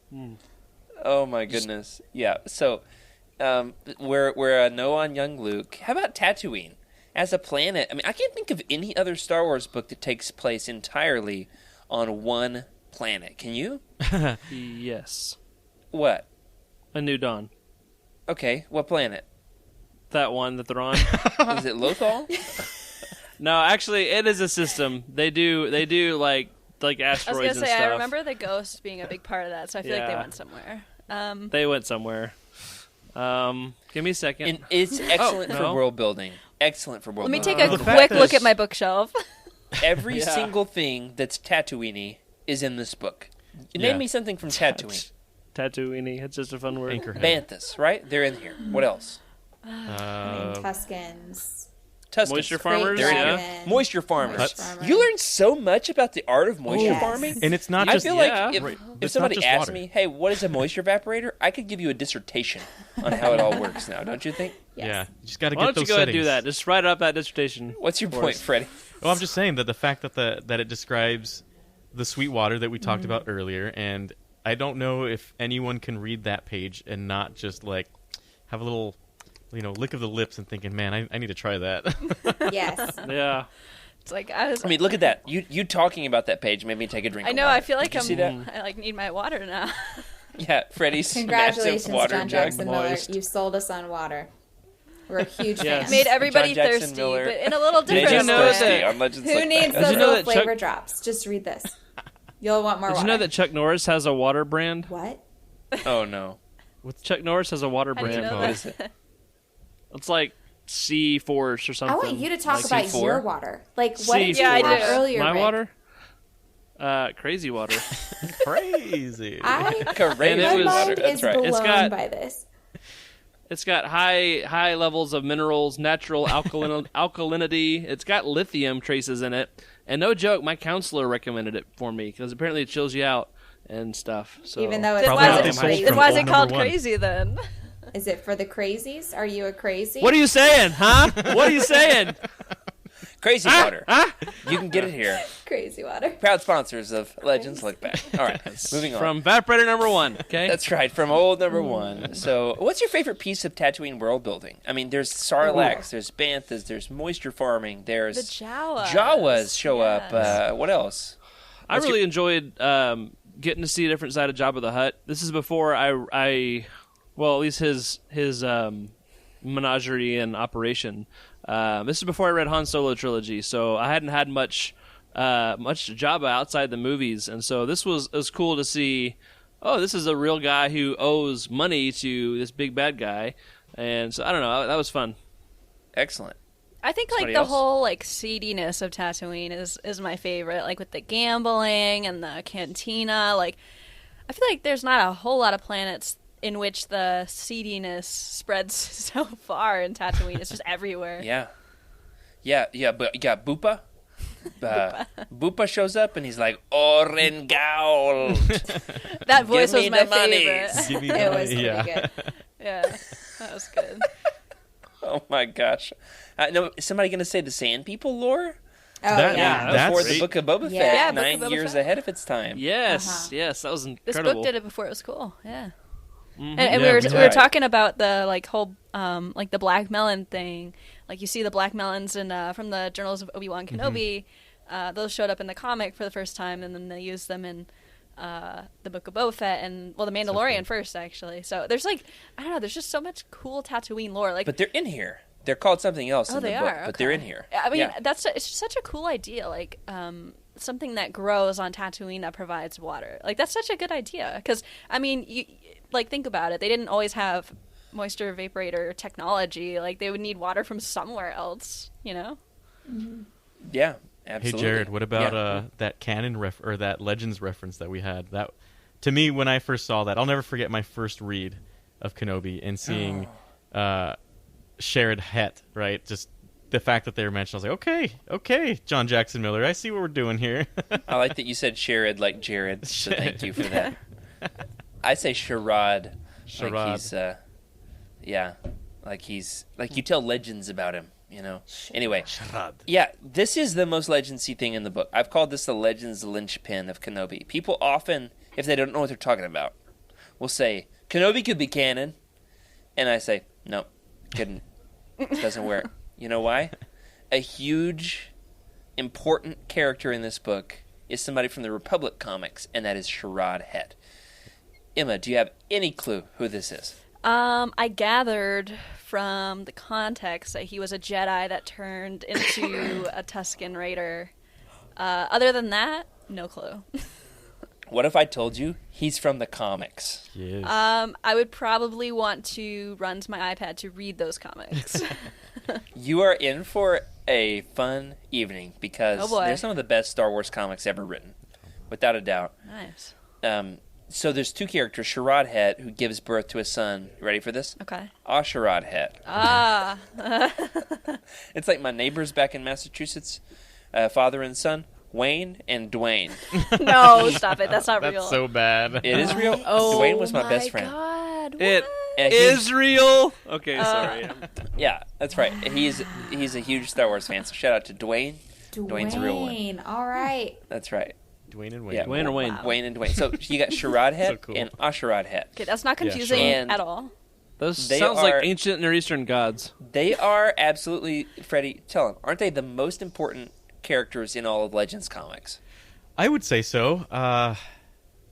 Oh my goodness. Yeah. So, we're a no on young Luke. How about Tatooine as a planet? I mean, I can't think of any other Star Wars book that takes place entirely on one planet. Can you? Yes. What? A New Dawn. Okay. What planet? That one that they're on. Is it Lothal? No, actually, it is a system. They do like I was asteroids gonna and say stuff. I remember the ghost being a big part of that, so I feel like they Yeah. went somewhere. They went somewhere. Give me a second. And it's excellent for no. world building. Excellent for world Let me building. take a the fact quick that look it's- at my bookshelf. Every Yeah. single thing that's Tatooine is in this book. Name Yeah. me something from Tatooine. Tatooine. It's just a fun word. Anchorhead. Banthas, right? They're in here. What else? Tuscans. Tuscans. Moisture Great farmers. They're in Yeah. Dragon. Moisture farmers. Moisture farmer. You learn so much about the art of moisture Yes. farming. And it's not I just feel yeah. like if, Right. if It's not somebody just asked water. me, hey, what is a moisture evaporator? I could give you a dissertation on how it all works now, don't you think? Yes. Yeah. You just got to Why get don't those you go ahead and settings. do that? Just write up that dissertation. What's your For point, us. Freddie? Well, I'm just saying that the fact that that it describes the sweet water that we talked about earlier, and I don't know if anyone can read that page and not just have a little, lick of the lips and thinking, man, I need to try that. Yes. Yeah. It's like I mean, look at that. You talking about that page made me take a drink. I of know. water. I feel like Did you see that? I need my water now. Yeah, Freddie's Congratulations, massive water John jug. Jackson Miller. Moist. You sold us on water. We're a huge Yes. fans. Made everybody John Jackson thirsty, Miller. but in a little Did different you know way. Thirsty on Legends Who like needs that. those you know little that flavor Chuck- drops? Just read this. You'll want more Did water. you know that Chuck Norris has a water brand? What? Oh no. Chuck Norris has a water How do you brand. know What is that? it? It's like Sea Force or something. I want you to talk Like about C4? your water. Like, what did you Yeah, I have do. earlier, My Rick? water? Crazy water. Crazy. Crazy And it was- water. mind That's is right. blown It's got- by this. It's got high levels of minerals, natural alkalinity. It's got lithium traces in it. And no joke, my counselor recommended it for me because apparently it chills you out and stuff. So Even though it's Then Probably why what is they it, sold crazy. then from why is it old called number one. crazy then? Is it for the crazies? Are you a crazy? what are you saying, huh? What are you saying? Crazy water. Huh? You can get it here. Crazy water. Proud sponsors of Legends Look Back. All right, moving on. From Vaporator number 1, okay? That's right, from old number 1. So, what's your favorite piece of Tatooine world building? I mean, there's Sarlacc, there's banthas, there's moisture farming, there's The Jawas. Jawas show Yes. up. What else? I really enjoyed getting to see a different side of Jabba the Hutt. This is before well, at least his menagerie and operation. This is before I read Han Solo trilogy, so I hadn't had much Jabba outside the movies, and so it was cool to see. Oh, this is a real guy who owes money to this big bad guy, and so I don't know. That was fun. Excellent. I think like Somebody the else? whole like seediness of Tatooine is my favorite. Like with the gambling and the cantina. Like I feel like there's not a whole lot of planets in which the seediness spreads so far in Tatooine. It's just everywhere. Yeah, but you got Bupa. Bupa shows up and he's like, Orengaul. That voice Give was me my the monies. favorite. Give me It the was money. pretty Yeah. good. Yeah, that was good. Oh my gosh. No, is somebody going to say the Sand People lore? Oh, That- yeah. That's Before the great. Book of Boba Yeah. Fett, Yeah, Book of 9 Boba years Fett. ahead of its time. Yes, yes, that was This incredible. book did it before it was cool. Yeah. Mhm. And Yeah, we were talking about the like whole like the black melon thing. Like you see the black melons in from the Journals of Obi-Wan Kenobi. Those showed up in the comic for the first time, and then they used them in the Book of Boba Fett and the Mandalorian first actually. So there's like I don't know. There's just so much cool Tatooine lore. Like But they're in here. They're called something else oh, in the they book, are. but they're in Okay. here. I mean, Yeah. it's just such a cool idea. Like something that grows on Tatooine that provides water. Like that's such a good idea. Because I mean, you like think about it. They didn't always have moisture vaporator technology. Like they would need water from somewhere else. You know. Yeah, Hey absolutely. Jared, what about Yeah. that canon or that Legends reference that we had? That to me, when I first saw that, I'll never forget my first read of Kenobi and seeing Sherrod Hett. Right, just the fact that they were mentioned. I was like, okay, John Jackson Miller, I see what we're doing here. I like that you said Sherrod like Jared, so thank you for that. I say Sherrod. Sherrod. Like he's like you tell legends about him, you know. Anyway, yeah, this is the most legendsy thing in the book. I've called this the Legends linchpin of Kenobi. People often, if they don't know what they're talking about, will say Kenobi could be canon, and I say no, couldn't. Doesn't work. You know why? A huge, important character in this book is somebody from the Republic comics, and that is Sherrod Hett. Emma, do you have any clue who this is? I gathered from the context that he was a Jedi that turned into a Tusken Raider. Other than that, no clue. What if I told you he's from the comics? Yes. I would probably want to run to my iPad to read those comics. You are in for a fun evening because Oh, boy. they're some of the best Star Wars comics ever written, without a doubt. Nice. So there's two characters, Sherrod Hett, who gives birth to a son. You ready for this? Okay. Asherrod Hett. Ah. It's like my neighbors back in Massachusetts, father and son, Wayne and Dwayne. No, stop it. That's not That's real. so bad. It is real. Oh, Dwayne was my best friend. God. It what? And he's- is real. Okay, sorry. Yeah, that's right. He's a huge Star Wars fan, so shout out to Dwayne. Dwayne's a real one. Dwayne, all right. That's right. Dwayne and Wayne. Yeah. Wayne or Wayne? Wow. Wayne and Dwayne. So you got Sherrod Hett cool. and Asherrod Hett. Okay, that's not Yeah, confusing sure. And- at all. Those They sounds are- like ancient Near Eastern gods. They are absolutely, Freddie, tell him, aren't they the most important characters in all of Legends comics? I would say so.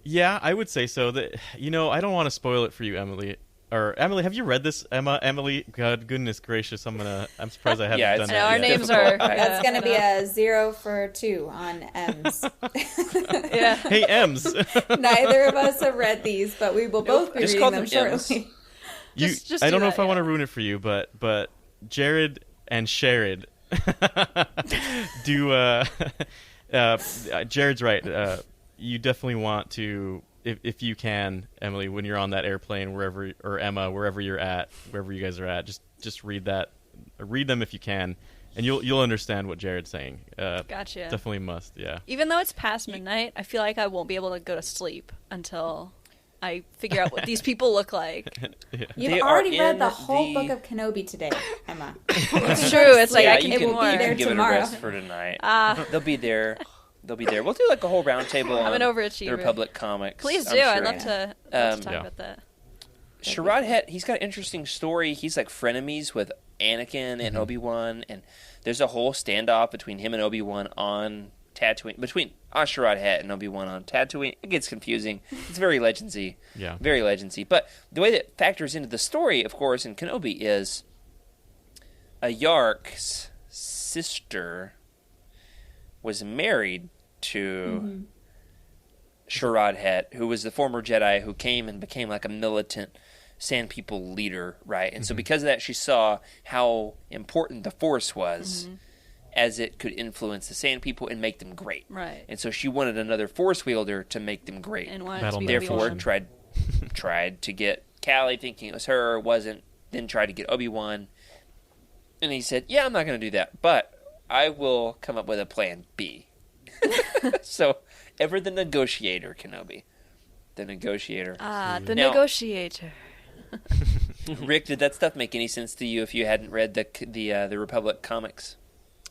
Yeah, I would say so. That I don't want to spoil it for you, Emily. or Emily, have you read this? Emily, God, goodness gracious, I'm surprised I haven't Yeah, done it's- that. our yet. names are. That's going to be a 0 for 2 on M's. Yeah. Hey, Ems. Neither of us have read these, but we will both be Just reading call them them M's. shortly. Just I do don't know that, if I want to yeah. ruin it for you, but Jared and Sherrod do. Jared's right. You definitely want to, if you can, Emily, when you're on that airplane, wherever, or Emma, wherever you're at, wherever you guys are at, just read them if you can, and you'll understand what Jared's saying. Gotcha. Definitely must. Yeah. Even though it's past midnight, I feel like I won't be able to go to sleep until I figure out what these people look like. You've They are already read in the whole the- book of Kenobi today, Emma. It's true. It's like Yeah, I you can can, do will more. be you there can give tomorrow. it a rest for tonight. Ah. They'll be there. They'll be there. We'll do like a whole roundtable I'm on an overachiever. the Republic comics. Please I'm do. sure. I'd love to talk Yeah. about that. Sherrod Het, he's got an interesting story. He's like frenemies with Anakin and Obi-Wan, and there's a whole standoff between him and Obi-Wan on Tatooine, between Sherrod Het and Obi-Wan on Tatooine. It gets confusing. It's very Legendsy. Yeah. Very Legendsy. But the way that factors into the story, of course, in Kenobi is a Yark's sister was married to Sherrod Het, who was the former Jedi who came and became like a militant Sand People leader, right? And so because of that, she saw how important the Force was as it could influence the Sand People and make them great. Right. And so she wanted another Force wielder to make them great. And wanted Battle to be Therefore, Obi-Wan. tried to get Callie, thinking it was her, wasn't. Then tried to get Obi-Wan, and he said, "Yeah, I'm not going to do that, but I will come up with a plan B." So, ever the negotiator, Kenobi, the negotiator. The Now- negotiator. Rick, did that stuff make any sense to you if you hadn't read the Republic comics?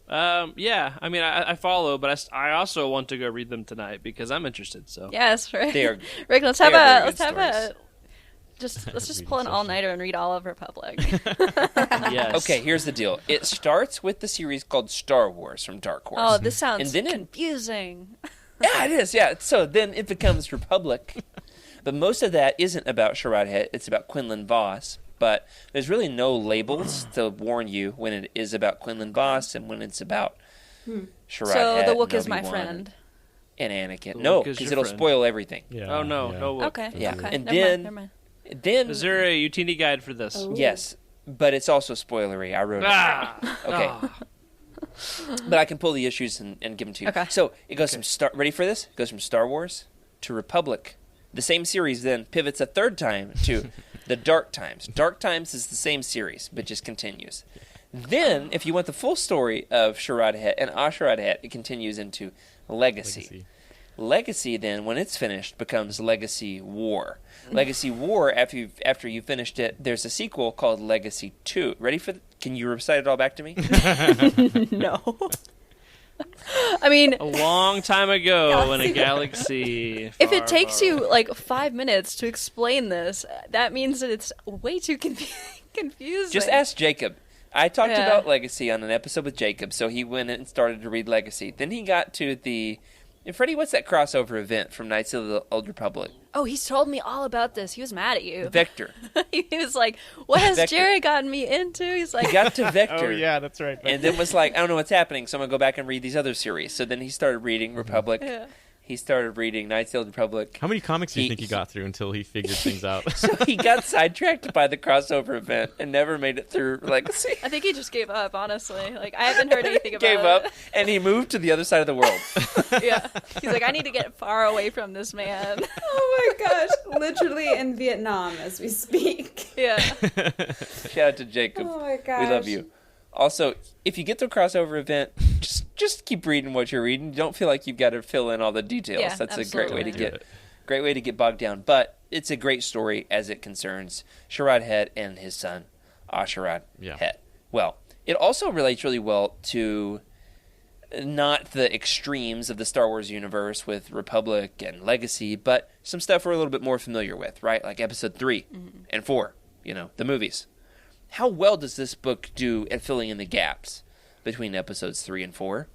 Yeah, I mean, I follow, but I also want to go read them tonight because I'm interested. So Yes, right. They are- Rick, let's they have are very a good let's have a stories. let's just Reading pull an session. all-nighter and read all of Republic. yes. Okay, here's the deal. It starts with the series called Star Wars from Dark Horse. Oh, this sounds And then it- confusing. Yeah, it is. Yeah. So then it becomes Republic. But most of that isn't about Sherrod Het. It's about Quinlan Voss. But there's really no labels to warn you when it is about Quinlan Voss and when it's about Sherrod So Het the and Wook is my Obi-Wan friend. and Anakin. The No, Wook is because your it'll friend. spoil everything. Yeah. Oh no, yeah. no. Wook. Okay. Yeah. Okay. And never then- mind, never mind. Then Is there a Utini guide for this? Oh. yes, but it's also spoilery. I wrote it. Ah. Okay. Ah. But I can pull the issues and give them to you. Okay. So it goes from ready for this? It goes from Star Wars to Republic. The same series then pivots a third time to the Dark Times. Dark Times is the same series, but just continues. Then, if you want the full story of Sherrod Het and Asherod Het, it continues into Legacy. Legacy, then, when it's finished, becomes Legacy War. Legacy War, after you finished it, there's a sequel called Legacy 2. Ready for can you recite it all back to me? No. I mean, A long time ago in a galaxy. if far, it takes far you like 5 minutes to explain this, that means that it's way too confusing. Just ask Jacob. I talked Yeah. about Legacy on an episode with Jacob, so he went and started to read Legacy. Then he got to and Freddie, what's that crossover event from Knights of the Old Republic? Oh, he's told me all about this. He was mad at you. Vector. He was like, "What has Vector. Jerry gotten me into?" He's like, He got to Vector. Oh yeah, that's right. And then was like, I don't know what's happening, so I'm going to go back and read these other series. So then he started reading Republic. Yeah. He started reading Knights of the Old Republic. How many comics do you He- think he got through until he figured things out? So he got sidetracked by the crossover event and never made it through Legacy. I think he just gave up. Honestly, like I haven't heard anything about Gave it. up, and he moved to the other side of the world. Yeah, he's like, I need to get far away from this man. Oh my gosh, literally in Vietnam as we speak. Yeah, Shout out to Jacob. Oh my gosh. We love you. Also, if you get the crossover event, just keep reading what you're reading. Don't feel like you've got to fill in all the details. Yeah, That's a great way to absolutely. get bogged down. But it's a great story as it concerns Sherrod Het and his son Asherod Yeah. Het. Well, it also relates really well to not the extremes of the Star Wars universe with Republic and Legacy, but some stuff we're a little bit more familiar with, right? Like Episode 3 and 4, the movies. How well does this book do at filling in the gaps between Episodes 3 and 4?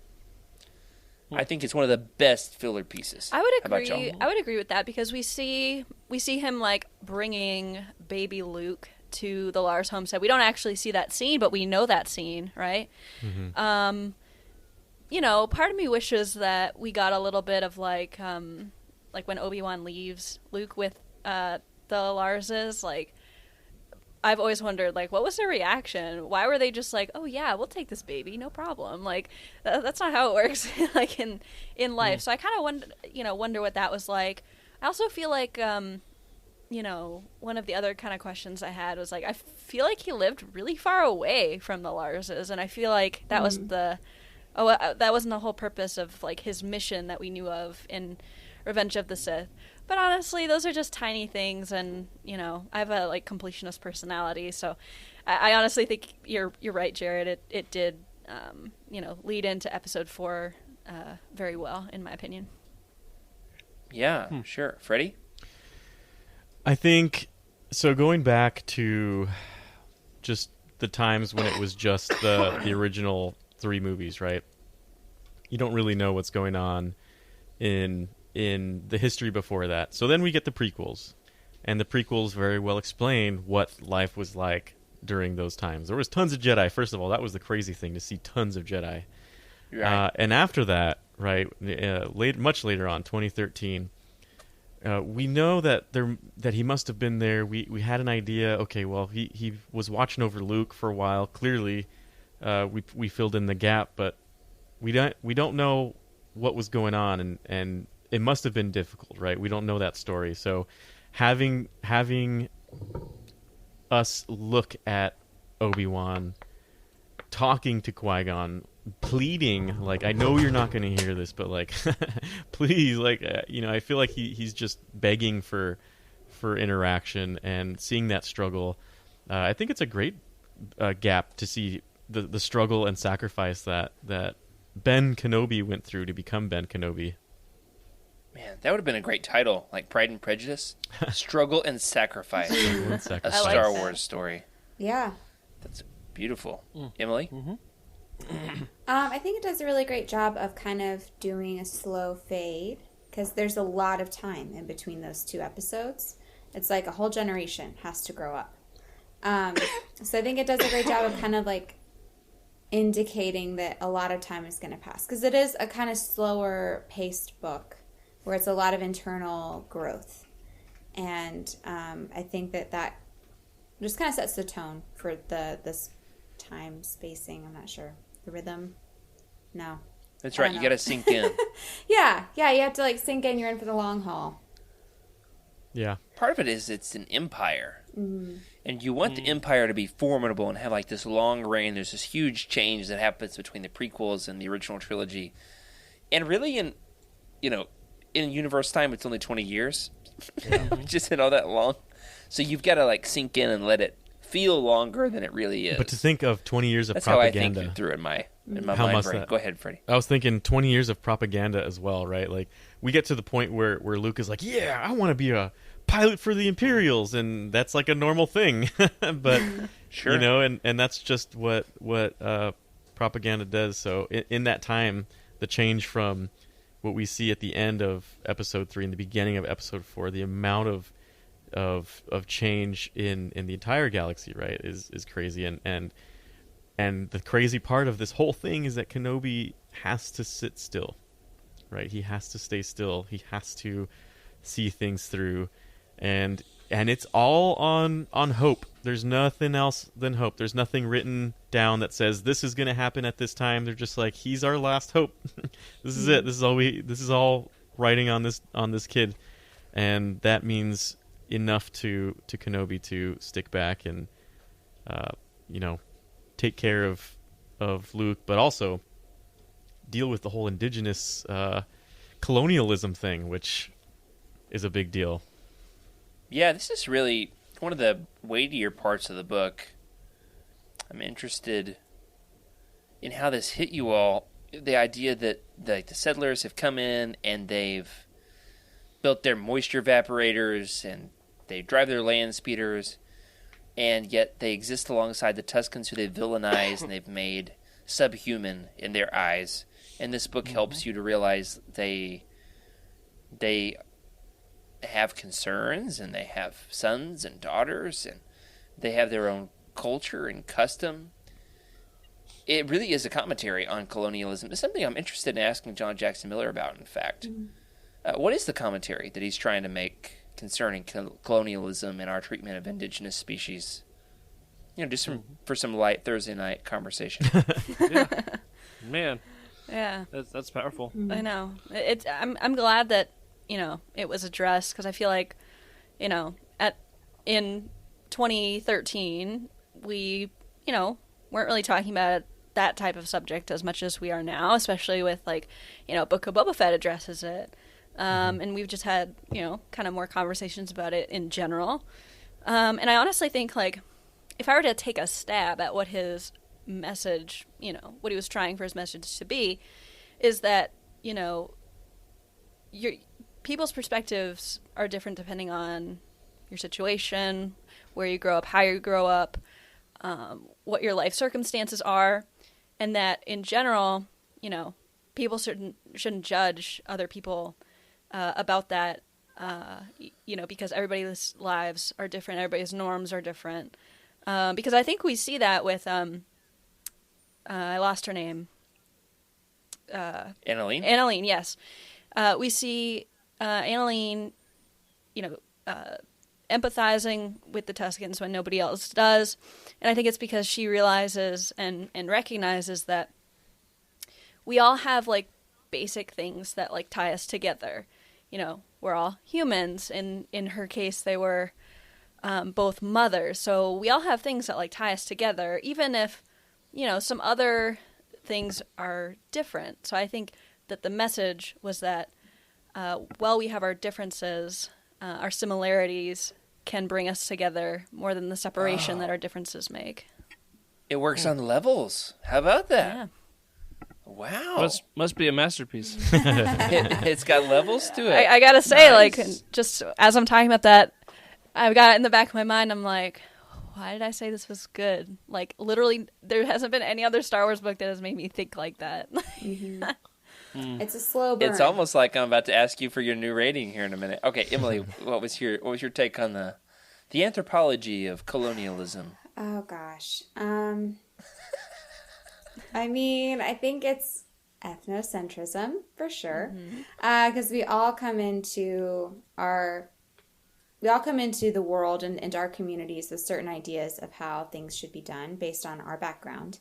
I think it's one of the best filler pieces. I would How about agree. y'all? I would agree with that because we see him like bringing baby Luke to the Lars homestead. We don't actually see that scene, but we know that scene, right? Mm-hmm. You know, part of me wishes that we got a little bit of like when Obi-Wan leaves Luke with the Larses, like I've always wondered, like, what was their reaction? Why were they just like, oh yeah, we'll take this baby, no problem? Like, that's not how it works, like in life. So I kind of wonder what that was like. I also feel like, one of the other kind of questions I had was like, I feel like he lived really far away from the Larses, and I feel like that was that wasn't the whole purpose of like his mission that we knew of in Revenge of the Sith. But honestly, those are just tiny things, and I have a like completionist personality, so I honestly think you're right, Jared. It did lead into Episode 4 very well, in my opinion. Yeah, sure. Freddie? I think so. Going back to just the times when it was just the original 3 movies, right? You don't really know what's going on in the history before that. So then we get the prequels, and the prequels very well explain what life was like during those times. There was tons of Jedi. First of all, that was the crazy thing, to see tons of Jedi. Right. And after that, right, much later on, 2013, we know that he must have been there. We had an idea. Okay, well, he was watching over Luke for a while. Clearly, we filled in the gap, but we don't know what was going on, and it must have been difficult, right? We don't know that story. So having us look at Obi-Wan talking to Qui-Gon, pleading, like, I know you're not going to hear this, but like, please, like, I feel like he's just begging for interaction, and seeing that struggle. I think it's a great gap to see the struggle and sacrifice that Ben Kenobi went through to become Ben Kenobi. Man, that would have been a great title, like Pride and Prejudice. Struggle and Sacrifice. A Star Wars story. Yeah. That's beautiful. Emily? Mm-hmm. I think it does a really great job of kind of doing a slow fade, because there's a lot of time in between those 2 episodes. It's like a whole generation has to grow up. So I think it does a great job of kind of like indicating that a lot of time is going to pass, because it is a kind of slower paced book where it's a lot of internal growth. And I think that just kind of sets the tone for this time spacing. I'm not sure. The rhythm? No. That's right. You got to sink in. Yeah. You have to like sink in. You're in for the long haul. Yeah. Part of it is it's an empire. Mm-hmm. And you want the empire to be formidable and have like this long reign. There's this huge change that happens between the prequels and the original trilogy. And really in universe time, it's only 20 years. Which isn't all that long. So you've got to like sink in and let it feel longer than it really is. But to think of 20 years of That's propaganda. how I think through in my mind must brain. that? Go ahead, Freddie. I was thinking 20 years of propaganda as well, right? Like, we get to the point where Luke is like, yeah, I want to be a pilot for the Imperials, and that's like a normal thing. But, Sure. and that's just what propaganda does. So in that time, the change from what we see at the end of Episode 3 and the beginning of Episode 4, the amount of change in the entire galaxy, right, is crazy. And the crazy part of this whole thing is that Kenobi has to sit still, right? He has to stay still. He has to see things through, and it's all on hope. There's nothing else than hope. There's nothing written down that says this is going to happen at this time. They're just like, he's our last hope. This is it. This is all writing on this kid, and that means enough to Kenobi to stick back and take care of Luke, but also deal with the whole indigenous colonialism thing, which is a big deal. Yeah, this is really one of the weightier parts of the book. I'm interested in how this hit you all. The idea that the settlers have come in and they've built their moisture evaporators and they drive their land speeders, and yet they exist alongside the Tuscans, who they've villainized and they've made subhuman in their eyes. And this book helps you to realize they have concerns, and they have sons and daughters, and they have their own culture and custom. It really is a commentary on colonialism. It's something I'm interested in asking John Jackson Miller about, in fact. What is the commentary that he's trying to make concerning colonialism and our treatment of indigenous species? Just for some light Thursday night conversation. Yeah. Man, Yeah, that's powerful. I know. I'm glad that it was addressed, because I feel like in 2013 we weren't really talking about that type of subject as much as we are now, especially with Book of Boba Fett addresses it, and we've just had kind of more conversations about it in general, and I honestly think if I were to take a stab at what his message, what he was trying for his message to be, is that your people's perspectives are different depending on your situation, where you grow up, how you grow up, what your life circumstances are, and that in general, people shouldn't judge other people about that, because everybody's lives are different, everybody's norms are different. Because I think we see that with, I lost her name. Annaline? Annaline, yes. We see Annaline, empathizing with the Tuscans when nobody else does. And I think it's because she realizes and recognizes that we all have, basic things that, tie us together. We're all humans. In her case, they were both mothers. So we all have things that, tie us together, even if, some other things are different. So I think that the message was that while we have our differences, our similarities can bring us together more than the separation that our differences make. It works on levels. How about that? Yeah. Wow. Must be a masterpiece. It's got levels to it. I gotta say, Nice. just as I'm talking about that, I've got it in the back of my mind. I'm like, why did I say this was good? Literally, there hasn't been any other Star Wars book that has made me think like that. It's a slow burn. It's almost like I'm about to ask you for your new rating here in a minute. Okay, Emily, what was your take on the anthropology of colonialism? Oh gosh. I mean, I think it's ethnocentrism for sure, because we all come into the world and into our communities with certain ideas of how things should be done based on our background.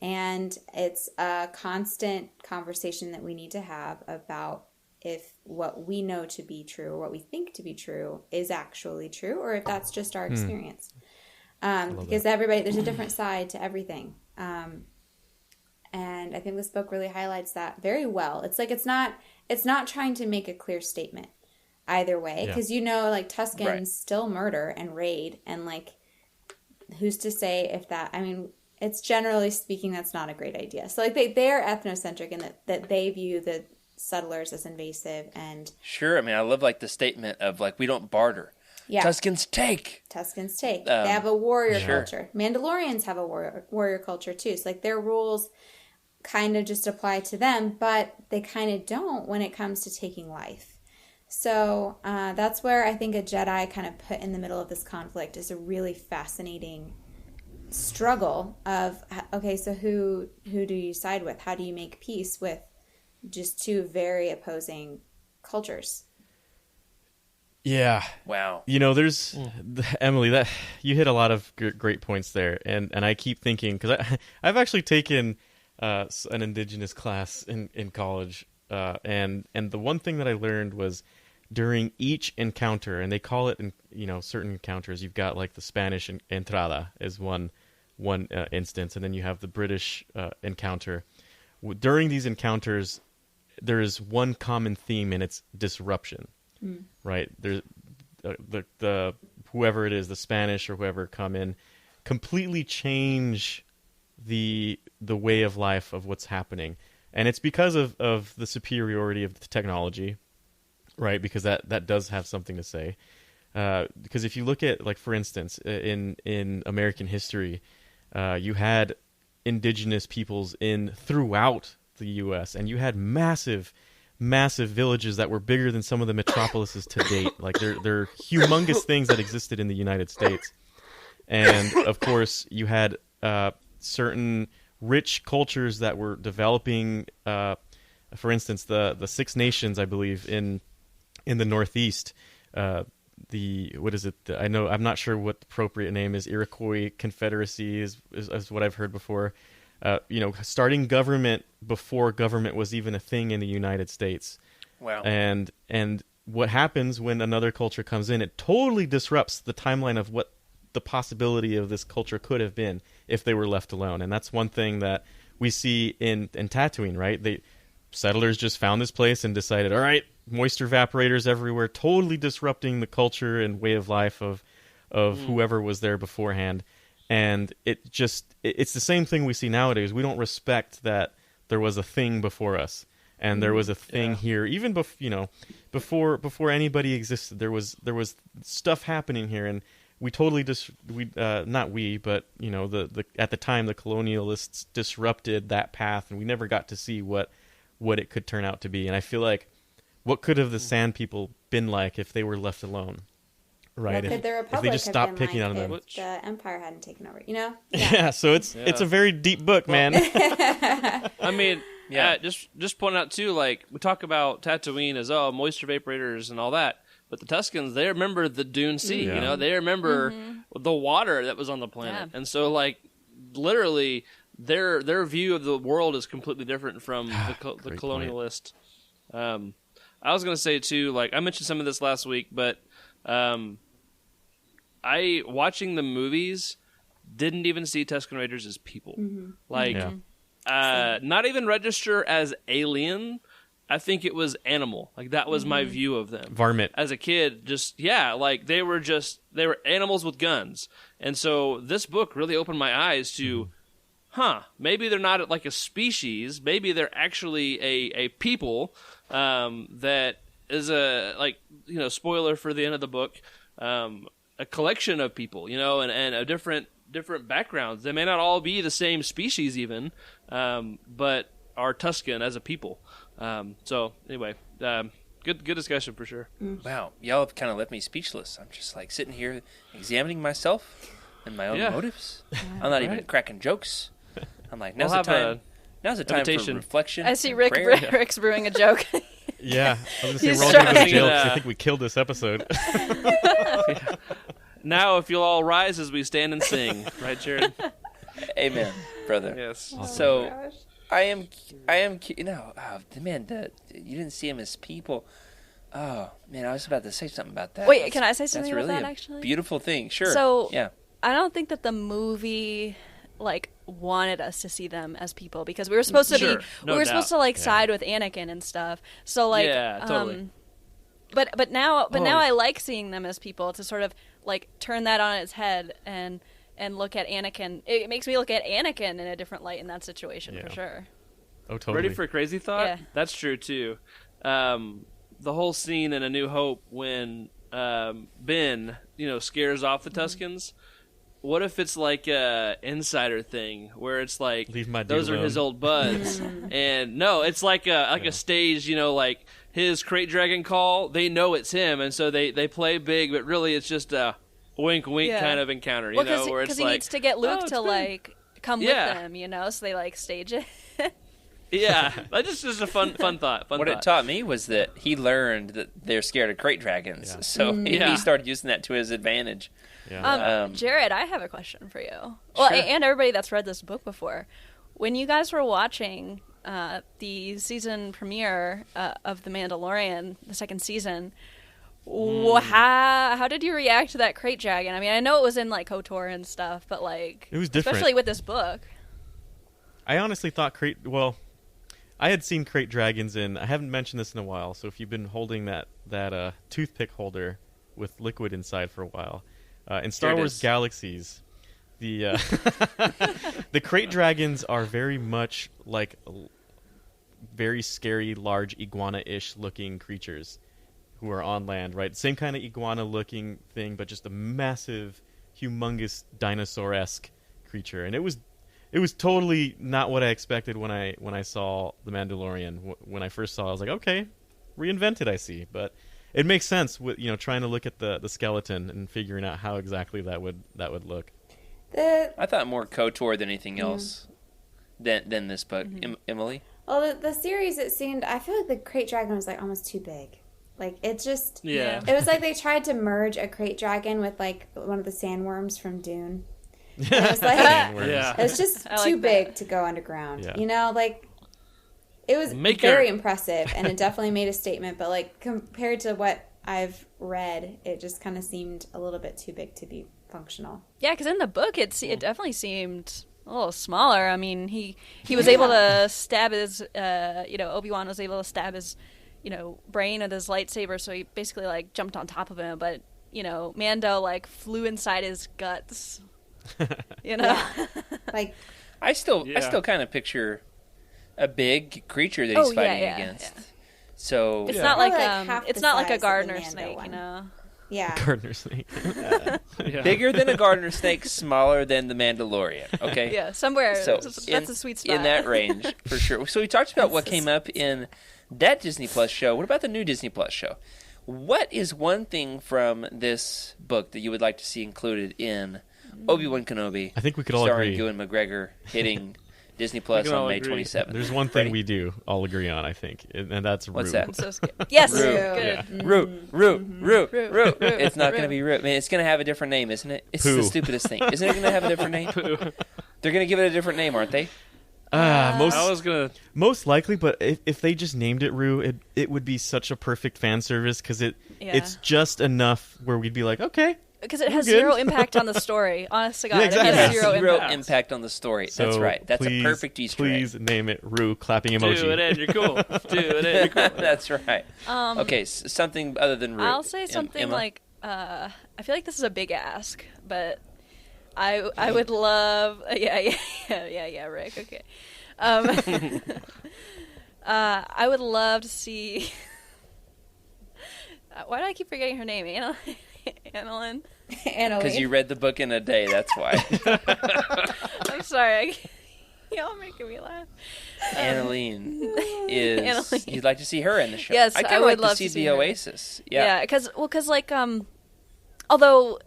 And it's a constant conversation that we need to have about if what we know to be true or what we think to be true is actually true, or if that's just our experience. Because there's a different side to everything. And I think this book really highlights that very well. It's not trying to make a clear statement either way, because Tuscans still murder and raid, and who's to say if that, I mean, it's generally speaking that's not a great idea. So they're ethnocentric in that they view the settlers as invasive. And sure, I mean, I love the statement of we don't barter. Yeah. Tuscans take. They have a warrior Sure. culture. Mandalorians have a warrior culture too. So their rules kind of just apply to them, but they kind of don't when it comes to taking life. So that's where I think a Jedi kind of put in the middle of this conflict is a really fascinating struggle of, okay, so who do you side with? How do you make peace with just two very opposing cultures? Yeah. Wow. There's Emily, that you hit a lot of great points there, and I keep thinking, because I've actually taken an indigenous class in college, and the one thing that I learned was during each encounter, and they call it certain encounters. You've got the Spanish entrada is one instance, and then you have the British encounter. During these encounters, there is one common theme, and it's disruption. Right? There's the whoever it is, the Spanish or whoever come in, completely change the way of life of what's happening, and it's because of the superiority of the technology, right? Because that does have something to say. Because if you look at for instance in American history, you had indigenous peoples in throughout the U.S., and you had massive villages that were bigger than some of the metropolises to date. Like they're humongous things that existed in the United States. And of course, you had certain rich cultures that were developing. For instance, the Six Nations, I believe, in the Northeast. What is it? I'm not sure what the appropriate name is. Iroquois Confederacy is what I've heard before. Starting government before government was even a thing in the United States. Wow. And what happens when another culture comes in? It totally disrupts the timeline of what the possibility of this culture could have been if they were left alone. And that's one thing that we see in Tatooine, right? Settlers just found this place and decided, all right, moisture evaporators everywhere, totally disrupting the culture and way of life of whoever was there beforehand. And it's the same thing we see nowadays. We don't respect that there was a thing before us, and there was a thing here even before anybody existed. There was stuff happening here, and we totally not we, but the at the time the colonialists disrupted that path, and we never got to see what it could turn out to be. And I feel like, what could have the Sand People been like if they were left alone? Right. What could the Republic if they just have stopped been picking like on them. if the Empire hadn't taken over? Yeah. So it's a very deep book, man. I mean, just point out too, like we talk about Tatooine as moisture evaporators and all that, but the Tuscans, they remember the Dune Sea. Yeah. They remember the water that was on the planet, and so like literally their view of the world is completely different from the colonialist. I was gonna say too, like I mentioned some of this last week, but I watching the movies didn't even see Tusken Raiders as people. Not even register as alien. I think it was animal. Like that was my view of them. Varmint. As a kid, like they were animals with guns. And so this book really opened my eyes to maybe they're not like a species, maybe they're actually a people that is spoiler for the end of the book, a collection of people, and a different backgrounds. They may not all be the same species even, but are Tusken as a people. So anyway, good discussion for sure. Wow, y'all have kind of left me speechless. I'm just like sitting here examining myself and my own motives. I'm not even cracking jokes. I'm like, now's the time for reflection. I see and Rick. prayer. Rick's brewing a joke. Yeah, I was going to He's say, we're all going to go to trying. jail because I think we killed this episode. Now, if you'll all rise as we stand and sing, right, Jared? Amen, brother. Yes. Awesome. So, I am. Man, you didn't see him as people. Oh man, I was about to say something about that. Wait, can I say something that's about really that? a Actually, beautiful thing. Sure. So, yeah, I don't think that the movie wanted us to see them as people, because we were supposed to Sure, be no we were doubt. supposed to side with Anakin and stuff. So Yeah, totally. But now I like seeing them as people, to sort of turn that on its head and look at Anakin. It makes me look at Anakin in a different light in that situation, for sure. Oh, totally. Ready for a crazy thought? Yeah. That's true too. The whole scene in A New Hope when Ben, scares off the Tuskens. What if it's like a insider thing where it's like Leave my dude those are alone. his old buds, and no, it's like a stage, like his crate dragon call. They know it's him, and so they play big, but really it's just a wink kind of encounter, where it's he needs to get Luke to Ben. come with them, so they stage it. Yeah, that's just a fun thought. what it taught me was that he learned that they're scared of crate dragons, Yeah. so Yeah. he started using that to his advantage. Yeah. Jared, I have a question for you. Well, Sure. and everybody that's read this book before. When you guys were watching the season premiere of The Mandalorian, the second season, how did you react to that crate dragon? I mean, I know it was in KOTOR and stuff, but It was different. especially with this book. I honestly thought I had seen crate dragons I haven't mentioned this in a while, so if you've been holding that toothpick holder with liquid inside for a while, in Star Here it Wars is. Galaxies, the the crate dragons are very much like very scary, large iguana-ish looking creatures who are on land, right? Same kind of iguana-looking thing, but just a massive, humongous dinosaur-esque creature, and it was it was totally not what I expected when I saw The Mandalorian. When I first saw it, I was like, okay, reinvented, I see. But it makes sense with trying to look at the skeleton and figuring out how exactly that would look. I thought more KOTOR than anything else than this book. Emily? Well, the series, it seemed, I feel like the Krayt Dragon was like almost too big. Like, it just, Yeah. it was like they tried to merge a Krayt Dragon with like one of the sandworms from Dune. It was like, Yeah. it was just I like too that. big to go underground. Yeah. Like, it was very impressive, and it definitely made a statement, but like compared to what I've read, it just kind of seemed a little bit too big to be functional. Yeah, because in the book, it definitely seemed a little smaller. I mean, he was able to stab his, Obi-Wan was able to stab his, brain with his lightsaber, so he basically, like, jumped on top of him. But, Mando, like, flew inside his guts, Like, I still kind of picture a big creature that he's fighting against. Yeah. So It's not like, half it's the not like size a of the gardener Mando snake, one. Yeah. Gardner snake. Yeah. bigger than a gardener snake, smaller than the Mandalorian. Okay. yeah, somewhere. So That's a sweet spot. in that range for sure. So we talked about what came up in that Disney Plus show. What about the new Disney Plus show? What is one thing from this book that you would like to see included in Obi-Wan Kenobi? I think we could all starring agree. Ewan McGregor hitting Disney Plus can on all May agree. 27th. There's one thing Ready? we do all agree on, I think, and that's What's Rue. that? I'm so scared. Yes, Rue. good. Yeah. Rue. Rue. It's not Rue. going to be Rue. I mean, it's going to have a different name, isn't it? It's Pooh. the stupidest thing. Isn't it going to have a different name? They're going to give it a different name, aren't they? I was gonna. Most likely, but if they just named it Rue, it would be such a perfect fan service because it's just enough where we'd be like, okay. Because it has good. zero impact on the story. Honest to God, exactly. it has Yeah. zero Zero impact. impact on the story. So That's right. That's please, a perfect Easter egg. Please name it Rue, clapping emoji. Do it in. You're cool. Do it in. You're cool. That's right. Okay, something other than Rue. I'll say something Emma? like, I feel like this is a big ask, but I would love, yeah, Rick, okay. I would love to see. Why do I keep forgetting her name? Annalyn. Because you read the book in a day, that's why. I'm sorry. Y'all making me laugh. Annalyn is. Annalyn. You'd like to see her in the show. Yes, I I kinda would like love to see to see the her. Oasis. Yeah. because like, although,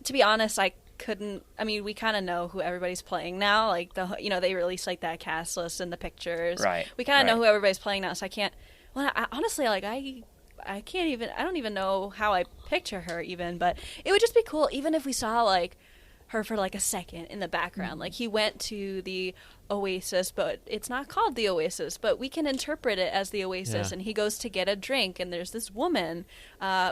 to be honest, I couldn't. I mean, we kind of know who everybody's playing now. Like they released like that cast list and the pictures. Right, We kind of know right. who everybody's playing now, so I can't. Well, honestly, like I can't even. I don't even know how I picture her even. But it would just be cool, even if we saw like her for like a second in the background. Mm-hmm. Like he went to the Oasis, but it's not called the Oasis, but we can interpret it as the Oasis. Yeah. And he goes to get a drink, and there's this woman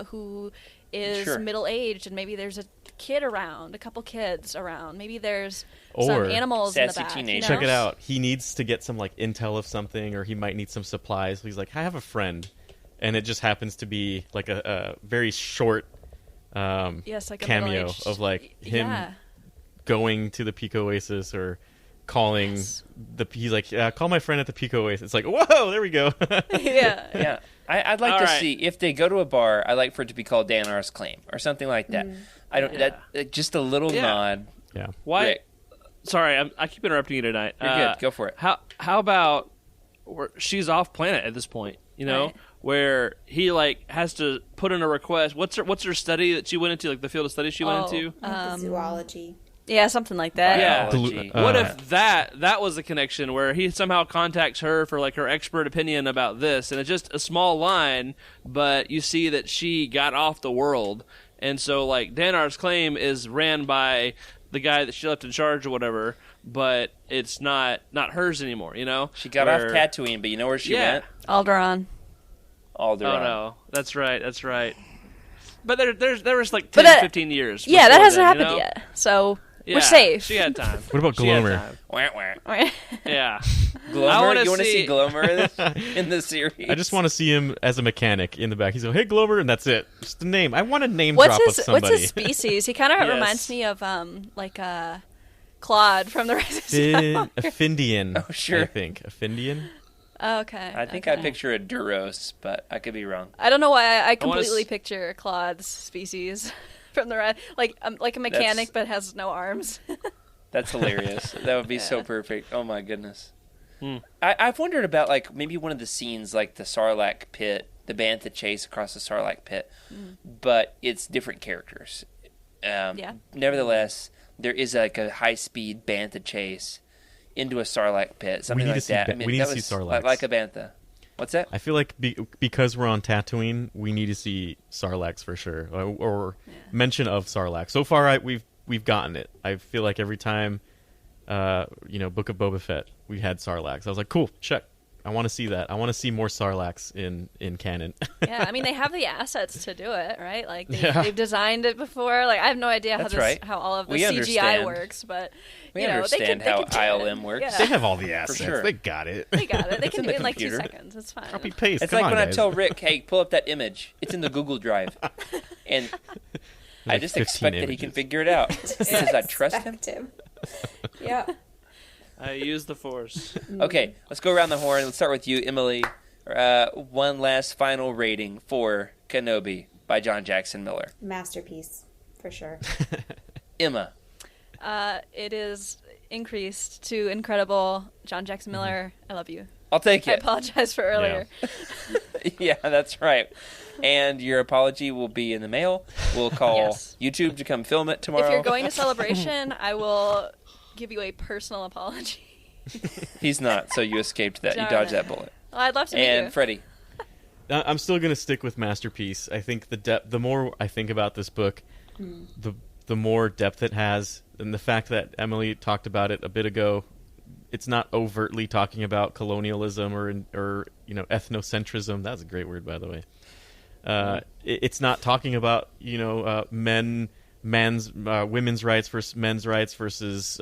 who is Sure. middle-aged, and maybe there's a kid around, a couple kids around. Maybe there's some Or- animals in the Sassy back. teenager. Check it out. He needs to get some like intel of something, or he might need some supplies. He's like, I have a friend, and it just happens to be like a very short Yes, like a cameo middle-aged- of like him Yeah. going to the Peak Oasis or calling he's like, yeah, call my friend at the Peak Oasis. It's like, whoa, there we go. yeah. Yeah. I'd like All to right. see, if they go to a bar, I'd like for it to be called Danar's Claim or something like that. I don't. Just a little Yeah. nod. Yeah. Why? Rick. Sorry, I keep interrupting you tonight. You're good. Go for it. How about she's off planet at this point? You know, Right. where he like has to put in a request. What's her study that she went into? Like the field of study she went into. zoology. Yeah, something like that. Yeah. Biology. What if that was a connection where he somehow contacts her for like her expert opinion about this, and it's just a small line, but you see that she got off the world, and so like Danar's Claim is ran by the guy that she left in charge or whatever, but it's not hers anymore. You know, She got off Tatooine, but you know where she went? Alderaan. Alderaan. Oh no, that's right. But there was like But 10, 15 years. Yeah, that before hasn't then, happened you know? yet. So Yeah, we're safe. She had time. What about She had Glomer? time. Wah, wah. Yeah. Glomer? You want to see- see Glomer in the series? I just want to see him as a mechanic in the back. He's like, hey, Glover, and that's it. Just a name. I want a name what's drop his of somebody. What's his species? He kind of Yes. reminds me of Claude from the Rise of Skywalker. A Findian. Oh, sure. I think. A Findian? Oh, okay. I think okay. I picture a Duros, but I could be wrong. I don't know why I wanna completely s- picture Claude's species from the Rise, like a mechanic but has no arms. That's hilarious. That would be so perfect. Oh my goodness. Hmm. I've wondered about like maybe one of the scenes like the Sarlacc pit, the bantha chase across the Sarlacc pit, but it's different characters. Nevertheless, there is like a high-speed bantha chase into a Sarlacc pit, something like that. We need to see Sarlaccs. Like a bantha. What's that? I feel like because we're on Tatooine, we need to see Sarlaccs for sure, or mention of Sarlacc. So far, we've gotten it. I feel like every time, Book of Boba Fett, we had Sarlaccs. I was like, cool, check. I want to see that. I want to see more Sarlaccs in canon. Yeah, I mean, they have the assets to do it, right? Like, they've designed it before. Like, I have no idea how all of the CGI works, but, we understand how ILM works. Yeah. They have all the assets. Sure. They got it. They got it. They can do it in like 2 computer. seconds. It's fine. Copy paste. It's Come like on, when I guys. tell Rick, hey, pull up that image. It's in the Google Drive. And I Like just 15 expect that he images. can figure it out. Because I trust him. Yeah. I use the Force. Okay, let's go around the horn. Let's start with you, Emily. One last final rating for Kenobi by John Jackson Miller. Masterpiece, for sure. Emma. It is increased to incredible. John Jackson Miller, I love you. I'll take I it. apologize for earlier. Yeah, that's right. And your apology will be in the mail. We'll call Yes. YouTube to come film it tomorrow. If you're going to Celebration, I will give you a personal apology. He's not, so you escaped that. Darn You dodged it. that bullet. Well, I'd love to meet And you. Freddie. I'm still going to stick with Masterpiece. I think the more I think about this book, the more depth it has, and the fact that Emily talked about it a bit ago, it's not overtly talking about colonialism or ethnocentrism. That's a great word, by the way. It's not talking about women's rights versus men's rights versus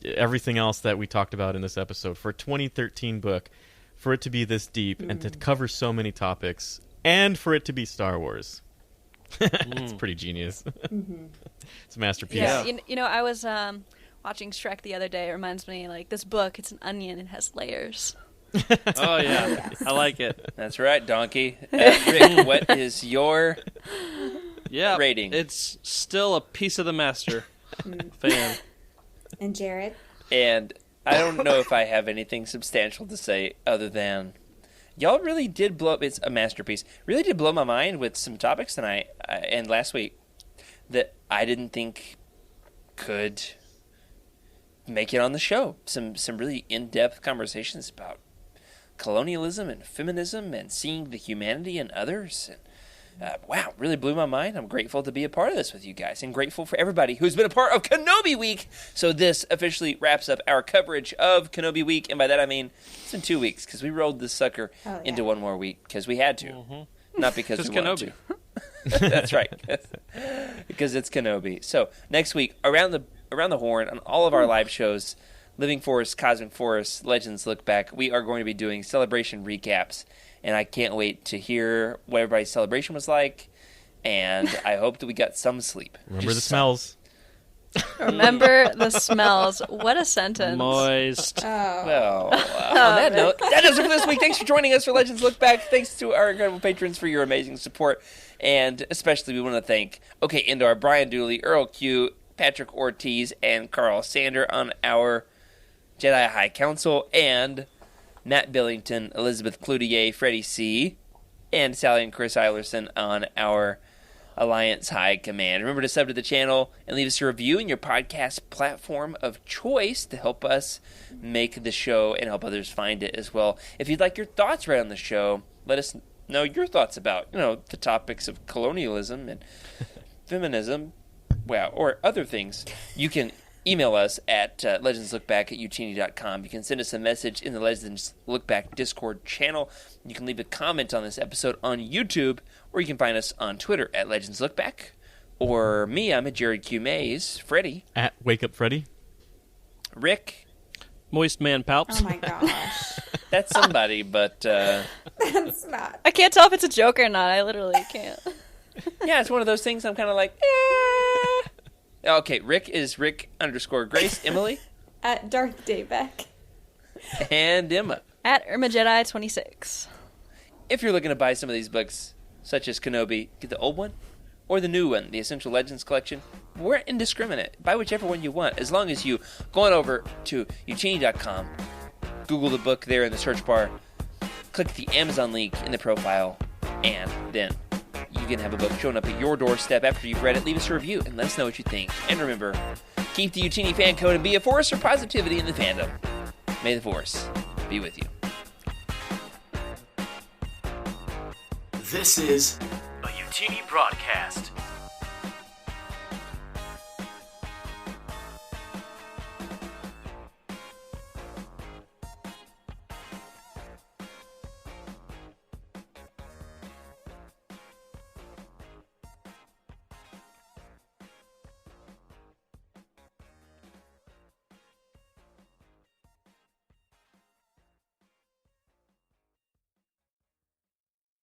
everything else that we talked about in this episode. For a 2013 book, for it to be this deep and to cover so many topics, and for it to be Star Wars, it's pretty genius. It's a masterpiece. Yeah, I was watching Shrek the other day. It reminds me, like, this book, it's an onion. It has layers. Oh, yeah. I like it. That's right, Donkey. Rick, what is your rating? It's still a piece of the master. Fan. And Jared? And I don't know if I have anything substantial to say other than y'all really did blow up. It's a masterpiece. Really did blow my mind with some topics tonight and last week that I didn't think could make it on the show. Some really in-depth conversations about colonialism and feminism and seeing the humanity in others. And wow, really blew my mind. I'm grateful to be a part of this with you guys and grateful for everybody who's been a part of Kenobi Week. So this officially wraps up our coverage of Kenobi Week. And by that I mean it's been 2 weeks because we rolled this sucker into one more week because we had to. Not because we wanted to. That's right. Because it's Kenobi. So next week, around the horn on all of our live shows, Living Forest, Cosmic Forest, Legends Look Back, we are going to be doing celebration recaps. And I can't wait to hear what everybody's celebration was like. And I hope that we got some sleep. Remember the smells. Remember the smells. What a sentence. Moist. Well, on that note, that does it for this week. Thanks for joining us for Legends Look Back. Thanks to our incredible patrons for your amazing support. And especially we want to thank Indar, Brian Dooley, Earl Q, Patrick Ortiz, and Carl Sander on our Jedi High Council, and Matt Billington, Elizabeth Cloutier, Freddie C., and Sally and Chris Eilerson on our Alliance High Command. Remember to sub to the channel and leave us a review in your podcast platform of choice to help us make the show and help others find it as well. If you'd like your thoughts read on the show, let us know your thoughts about, the topics of colonialism and feminism, or other things. You can email us at legendslookback@utini.com. You can send us a message in the Legends Look Back Discord channel. You can leave a comment on this episode on YouTube, or you can find us on Twitter at Legends Look Back. Or me, I'm at Jared Q. Mays. Freddie. At Wake Up Freddy. Rick. Moist man palps. Oh my gosh. That's somebody, but... That's not. I can't tell if it's a joke or not. I literally can't. yeah, it's one of those things I'm kind of like, eh. Okay, Rick is Rick_Grace. Emily? At Darth Daybeck. And Emma. At Irma Jedi 26. If you're looking to buy some of these books, such as Kenobi, get the old one or the new one, the Essential Legends Collection. we're indiscriminate. Buy whichever one you want, as long as you go on over to Utini.com, Google the book there in the search bar, click the Amazon link in the profile, and then you can have a book showing up at your doorstep after you've read it. Leave us a review and let us know what you think. And remember, keep the Utini fan code and be a force for positivity in the fandom. May the force be with you. This is a Utini broadcast.